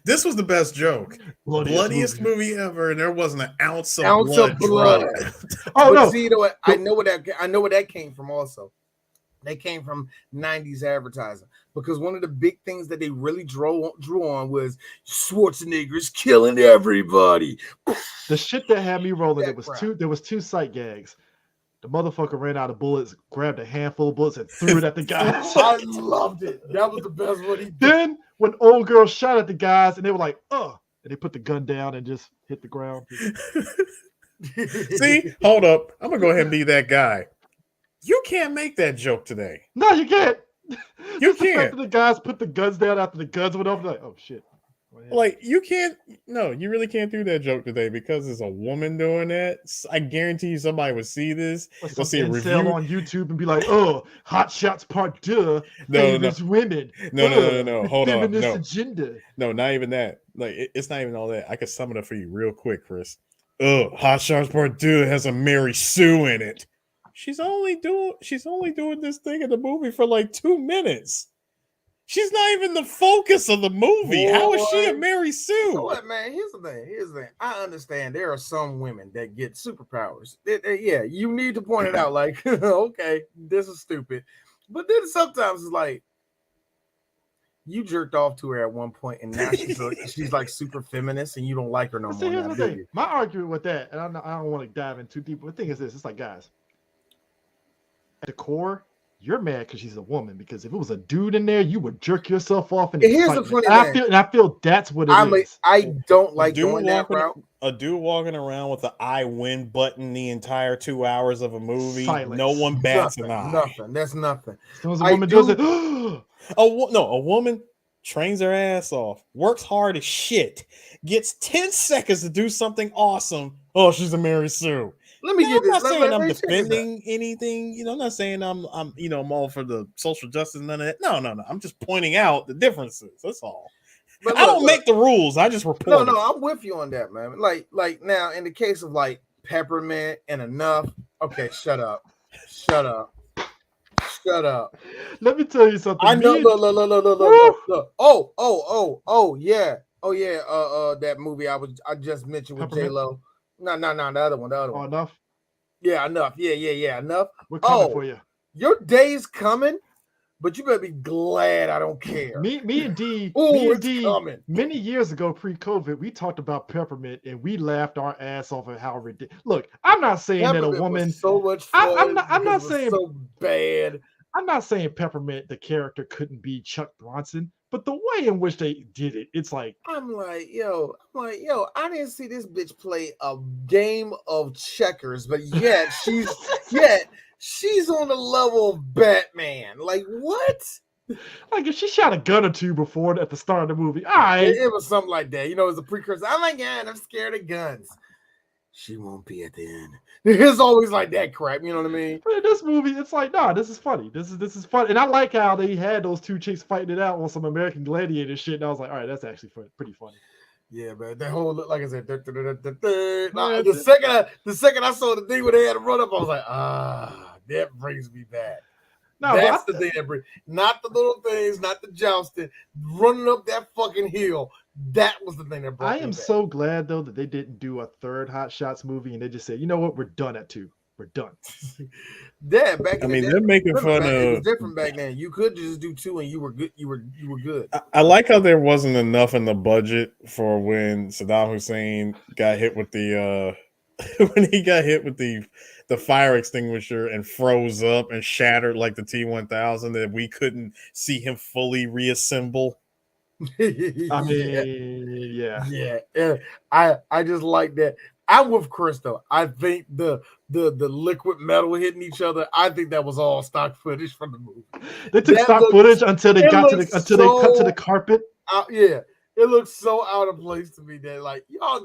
this was the best joke. Bloodiest movie ever, and there wasn't an ounce of blood. Oh no! See, I know where that came from. Also, they came from '90s advertising because one of the big things that they really drew on was Schwarzenegger's killing everybody. The shit that had me rolling. There was 2 sight gags. The motherfucker ran out of bullets, grabbed a handful of bullets, and threw it at the guys. I loved it. That was the best one he did. Then, when old girl shot at the guys, and they were like, and they put the gun down and just hit the ground. See? Hold up. I'm going to go ahead and be that guy. You can't make that joke today. No, you can't. You can't. The guys put the guns down after the guns went off. Like, oh, shit. Like, you can't, no, you really can't do that joke today because there's a woman doing that. I guarantee you somebody would see this. They'll see a review on YouTube and be like, Hot Shots Part 2. Famous women. No. Hold on. No. Agenda. No, not even that. Like, it's not even all that. I can sum it up for you real quick, Chris. Hot Shots Part 2 has a Mary Sue in it. She's only doing this thing in the movie for like 2 minutes. She's not even the focus of the movie. Boy, how is she a Mary Sue? You know what, man? Here's the thing. I understand there are some women that get superpowers. Yeah, you need to point it out. Like, okay, this is stupid. But then sometimes it's like, you jerked off to her at one point, and now she's like super feminist, and you don't like her no more. Here's the thing. My argument with that, and I don't want to dive in too deep. But the thing is this: it's like, guys, at the core, you're mad because she's a woman. Because if it was a dude in there, you would jerk yourself off. And here's the funny thing. I feel that's what it is. I don't like doing that route. A dude walking around with the I win button the entire 2 hours of a movie. Silence. No one bats an eye. Nothing. That's nothing. As soon as a woman does it, a woman trains her ass off, works hard as shit, gets 10 seconds to do something awesome. Oh, she's a Mary Sue. Let me get this. I'm not saying I'm defending anything. I'm not saying I'm all for the social justice, none of that. No. I'm just pointing out the differences. That's all. But I don't make the rules. I just report. No, I'm with you on that, man. Like now, in the case of like Peppermint and Enough. Okay, shut up. Let me tell you something. I know. Look. Oh, yeah. That movie I just mentioned with J-Lo. No, the other one. Oh, Enough? Yeah, Enough. Yeah, Enough. We're coming for you. your day's coming, but you better be glad I don't care. Me and D, coming. Many years ago, pre-COVID, we talked about peppermint and we laughed our ass off at how ridiculous. Look, I'm not saying Peppermint that a woman. was so much fun. I'm not it was saying so bad. I'm not saying Peppermint, the character, couldn't be Chuck Bronson, but the way in which they did it, it's like I'm like, yo, I didn't see this bitch play a game of checkers, but yet she's on the level of Batman. Like, what? like if she shot a gun or two before at the start of the movie, all right. It was something like that. You know, it was a precursor. Oh my god, I'm scared of guns. She won't be at the end. It's always like that crap. You know what I mean? But in this movie, it's like, nah, this is funny. This is fun, and I like how they had those two chicks fighting it out on some American Gladiator shit. And I was like, all right, that's actually pretty funny. Yeah, man. That whole, like I said, the second I saw the thing where they had to run up, I was like, that brings me back. No, that's the thing that brings, not the little things, not the jousting, running up that fucking hill. That was the thing that brought me back. I am so glad though that they didn't do a third Hot Shots movie and they just said, you know what, we're done at 2. We're done. Yeah, back. I mean, they're making fun of. It was different back then. You could just do 2 and you were good. You were good. I like how there wasn't enough in the budget for when Saddam Hussein got hit with the when he got hit with the fire extinguisher and froze up and shattered like the T-1000, that we couldn't see him fully reassemble. I mean, yeah. I just like that. I'm with Chris though. I think the liquid metal hitting each other, I think that was all stock footage from the movie. They took stock footage until they got to they cut to the carpet. Yeah. It looks so out of place to me that like y'all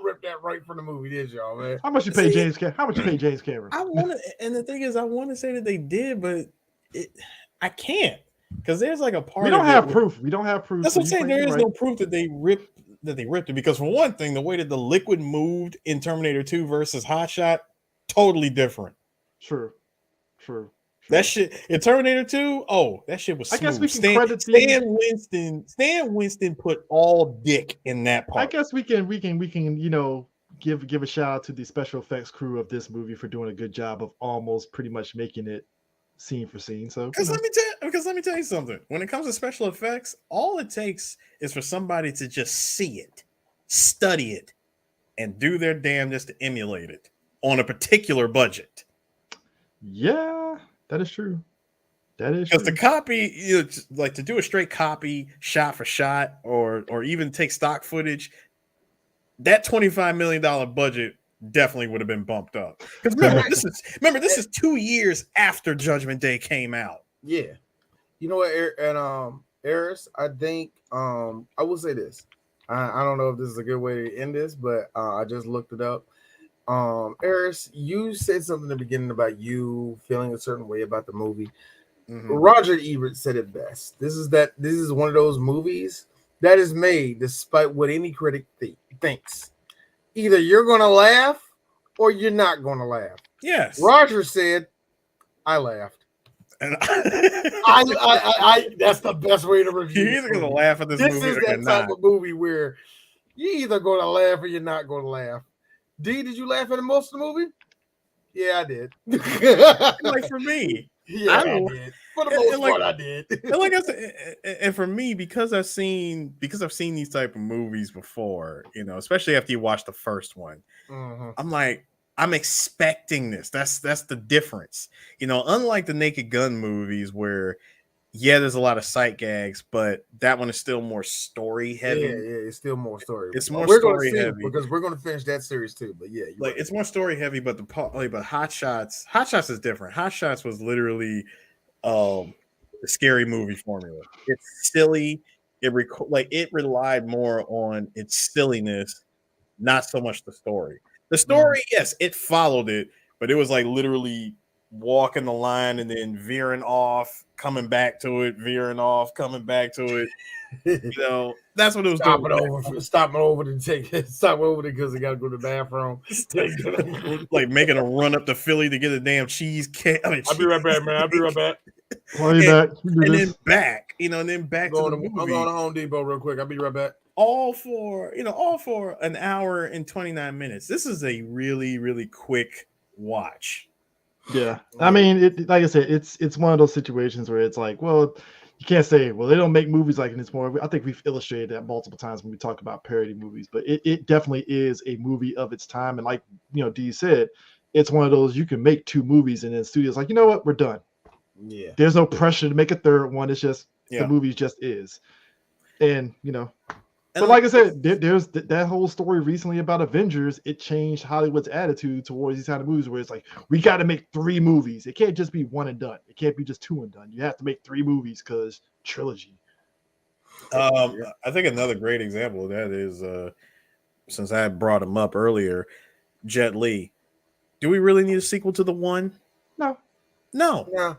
ripped that right from the movie, did y'all, man? How much you pay James Cameron? I want to, and the thing is, I want to say that they did, but I can't, because there's like a part. We don't have proof. We don't have proof. That's what I'm saying. There is no proof that they ripped it, because for one thing, the way that the liquid moved in Terminator 2 versus Hot Shot, totally different. True. That shit in Terminator 2, that shit was smooth. I guess we can credit Stan Winston put all dick in that part. I guess we can give a shout out to the special effects crew of this movie for doing a good job of almost pretty much making it scene for scene. So because let me tell you something. When it comes to special effects, all it takes is for somebody to just see it, study it, and do their damnedest to emulate it on a particular budget. Yeah. That is true. Because the copy, like to do a straight copy shot for shot, or even take stock footage, that $25 million budget definitely would have been bumped up. Because remember, this is 2 years after Judgment Day came out. Yeah, you know what, and Eris, I think I will say this. I don't know if this is a good way to end this, but I just looked it up. Eris, you said something in the beginning about you feeling a certain way about the movie. Mm-hmm. Roger Ebert said it best. This is one of those movies that is made despite what any critic thinks. Either you're going to laugh or you're not going to laugh. Yes. Roger said, I laughed. And I that's the best way to review. You're either going to laugh at this movie or you're not. This is that type of movie where you're either going to laugh or you're not going to laugh. D, did you laugh at most of the movie? Yeah, I did. Like for me, yeah, I did. For the most part, I did. And like I said, and for me, because I've seen these type of movies before, especially after you watch the first one, I'm like, I'm expecting this. That's the difference. Unlike the Naked Gun movies where, yeah, there's a lot of sight gags, but that one is still more story heavy. Yeah, it's still more story. It's more story heavy because we're going to finish that series too. But yeah, like it's more story heavy. But but Hot Shots is different. Hot Shots was literally the scary movie formula. It's silly. It relied more on its silliness, not so much the story. The story, yes, it followed it, but it was like literally walking the line and then veering off, coming back to it, veering off, coming back to it. That's what it was doing. Stopping over because they got to go to the bathroom. Like making a run up to Philly to get a damn cheesecake. I'll be right back, man. I'll be right back. And then back, and then back to the movie. I'm going to Home Depot real quick. I'll be right back. All for an hour and 29 minutes. This is a really, really quick watch. Yeah, I mean, like I said, it's one of those situations where it's like, well, you can't say, well, they don't make movies like this more. I think we've illustrated that multiple times when we talk about parody movies, but it definitely is a movie of its time. And like Dee said, it's one of those you can make 2 movies and then studios like, you know what, we're done. Yeah, there's no pressure to make a third one. It's just the movie just is, and But like I said, there's that whole story recently about Avengers. It changed Hollywood's attitude towards these kind of movies, where it's like, we got to make 3 movies. It can't just be 1 and done. It can't be just 2 and done. You have to make 3 movies because trilogy. I think another great example of that is, since I brought him up earlier, Jet Li. Do we really need a sequel to The One? No. Not really.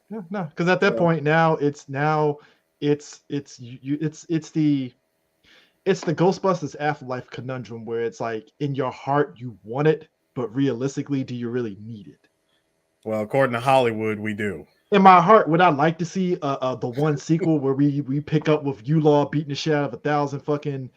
No. Because at that point it's the Ghostbusters Afterlife conundrum, where it's like, in your heart you want it, but realistically, do you really need it? Well, according to Hollywood, we do. In my heart, would I like to see the one sequel where we pick up with U-Law beating the shit out of 1,000 fucking,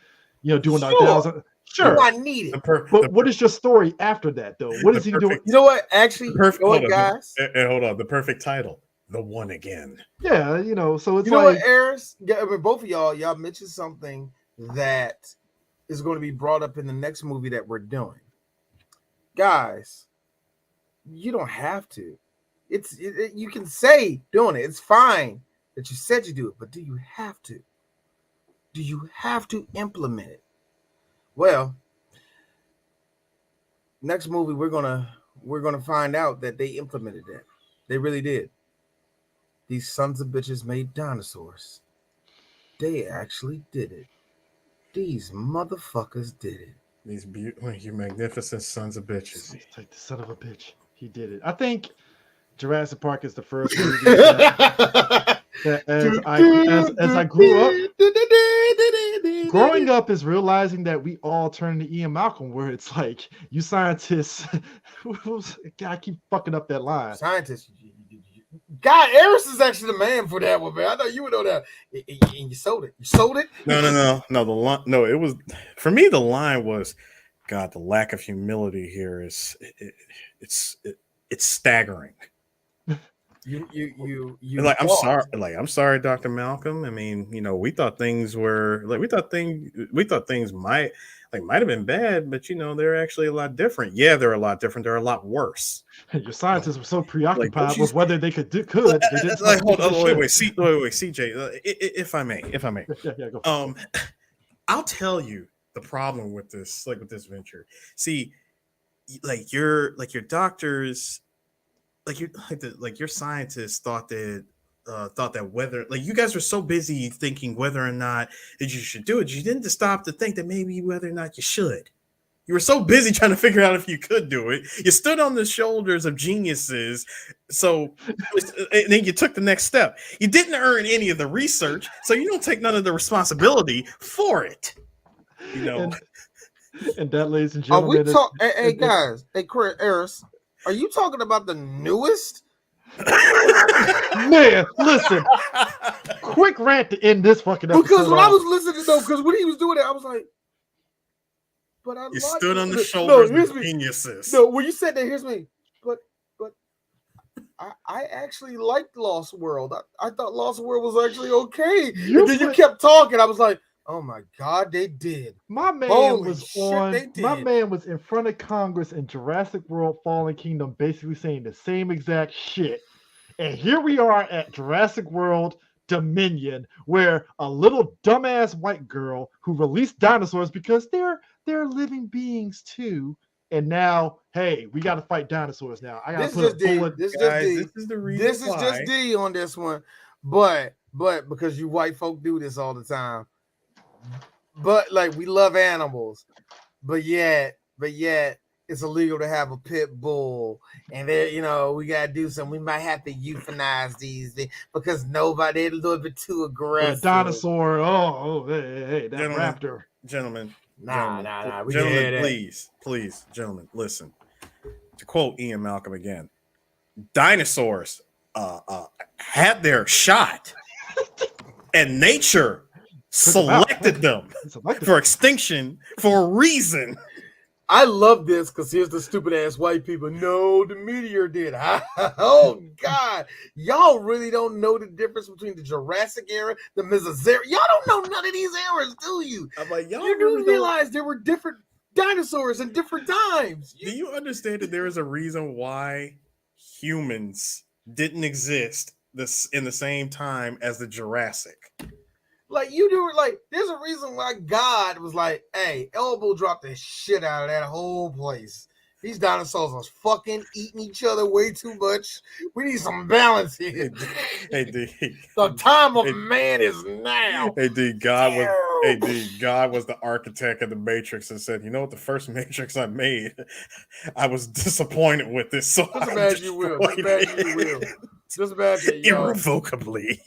doing 1,000? Sure. I need it. But what is your story after that, though? What is he doing? You know what? Actually, guys. Hold on. The perfect title. The One Again. Yeah, so it's what, Eris? Both of y'all mentioned something that is going to be brought up in the next movie that we're doing. Guys, you don't have to. You can say doing it. It's fine that you said you do it, but do you have to? Do you have to implement it? Well, next movie we're gonna find out that they implemented that. They really did. These sons of bitches made dinosaurs. They actually did it. These motherfuckers did it. These you magnificent sons of bitches. He's like the son of a bitch. He did it. I think Jurassic Park is the first movie that as I grew up, growing up is realizing that we all turn to Ian Malcolm, where it's like, you scientists, I keep fucking up that line. Scientists, God, Eris is actually the man for that one, man. I know you would know that, and you sold it. You sold it. No. It was, for me. The line was, God, the lack of humility here is it's staggering. You like, I'm sorry, Dr. Malcolm. I mean, we thought things were like, we thought things might have been bad, but they're actually a lot different. Yeah, they're a lot different. They're a lot worse. Your scientists were so preoccupied with whether they could. They didn't hold on, wait, CJ, if I may. Yeah, go. I'll tell you the problem with this venture. See, your doctors, your scientists thought that whether, you guys were so busy thinking whether or not that you should do it, you didn't stop to think that maybe whether or not you should. You were so busy trying to figure out if you could do it. You stood on the shoulders of geniuses, and then you took the next step. You didn't earn any of the research, so you don't take none of the responsibility for it. And that, ladies and gentlemen, hey guys, Chris, Eris, are you talking about the newest? Man, listen. Quick rant to end this fucking episode. Because when I was listening, because when he was doing it, I was like, but I stood on the shoulders of geniuses. No, when you said that, here's me. But I actually liked Lost World. I thought Lost World was actually okay. And then you kept talking. I was like, oh my God, they did. My man was in front of Congress in Jurassic World Fallen Kingdom, basically saying the same exact shit. And here we are at Jurassic World Dominion, where a little dumbass white girl who released dinosaurs because they're living beings too. And now, hey, we got to fight dinosaurs now. I got to put a bullet. This is just D on this one. But because you white folk do this all the time. But we love animals, but yet it's illegal to have a pit bull, and there, we gotta do something. We might have to euthanize these things because they're a little bit too aggressive. A dinosaur, hey, that raptor, gentlemen. Nah. Gentlemen, please, gentlemen, listen. To quote Ian Malcolm again, dinosaurs had their shot, and nature selected them for extinction for a reason. I love this because here's the stupid ass white people. No, the meteor did. Oh God, y'all really don't know the difference between the Jurassic era, the Mesozoic. Y'all don't know none of these eras, do you? I'm like, y'all you really do realize there were different dinosaurs in different times. Do you understand that there is a reason why humans didn't exist in the same time as the Jurassic? Like you do, like there's a reason why God was like, "Hey, elbow dropped the shit out of that whole place. These dinosaurs are fucking eating each other way too much. We need some balance here. Hey, D. The time of man is now." Hey, D. God was the architect of the Matrix and said, "You know what? The first Matrix I made, I was disappointed with this. So just imagine you will. Just imagine you will. Just imagine, y'all. Irrevocably.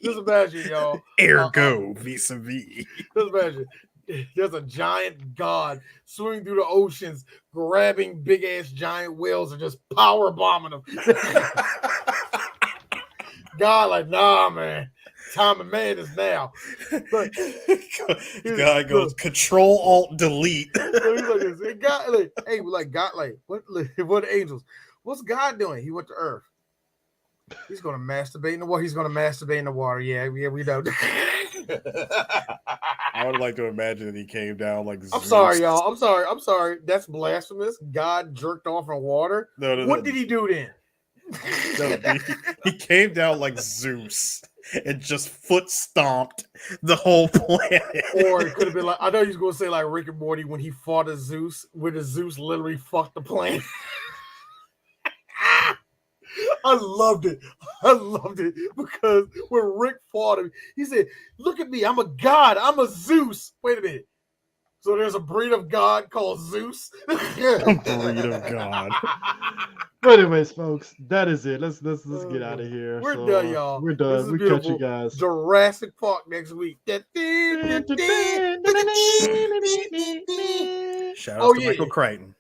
Just imagine, y'all. Ergo vis-a-vis. Just imagine. There's a giant god swimming through the oceans, grabbing big ass giant whales and just power bombing them. God, like, nah, man. Time of man is now. But God goes Control Alt Delete. So he's like this. God, like, hey, like God, like what angels? What's God doing? He went to Earth. He's gonna masturbate in the water. He's gonna masturbate in the water. Yeah, we know. I would like to imagine that he came down like Zeus. I'm sorry, y'all. I'm sorry. That's blasphemous. God jerked off in water. No. What did he do then? No, he came down like Zeus and just foot stomped the whole planet. Or it could have been like, I know he's gonna say like Rick and Morty when he fought a Zeus, where the Zeus literally fucked the planet. I loved it because when Rick fought him, he said, "Look at me, I'm a god, I'm a Zeus." Wait a minute. So there's a breed of god called Zeus. A breed of god. But anyways, folks, that is it. Let's get out of here. We're done, y'all. We're done. We catch you guys. Jurassic Park next week. Shout out to Michael Crichton.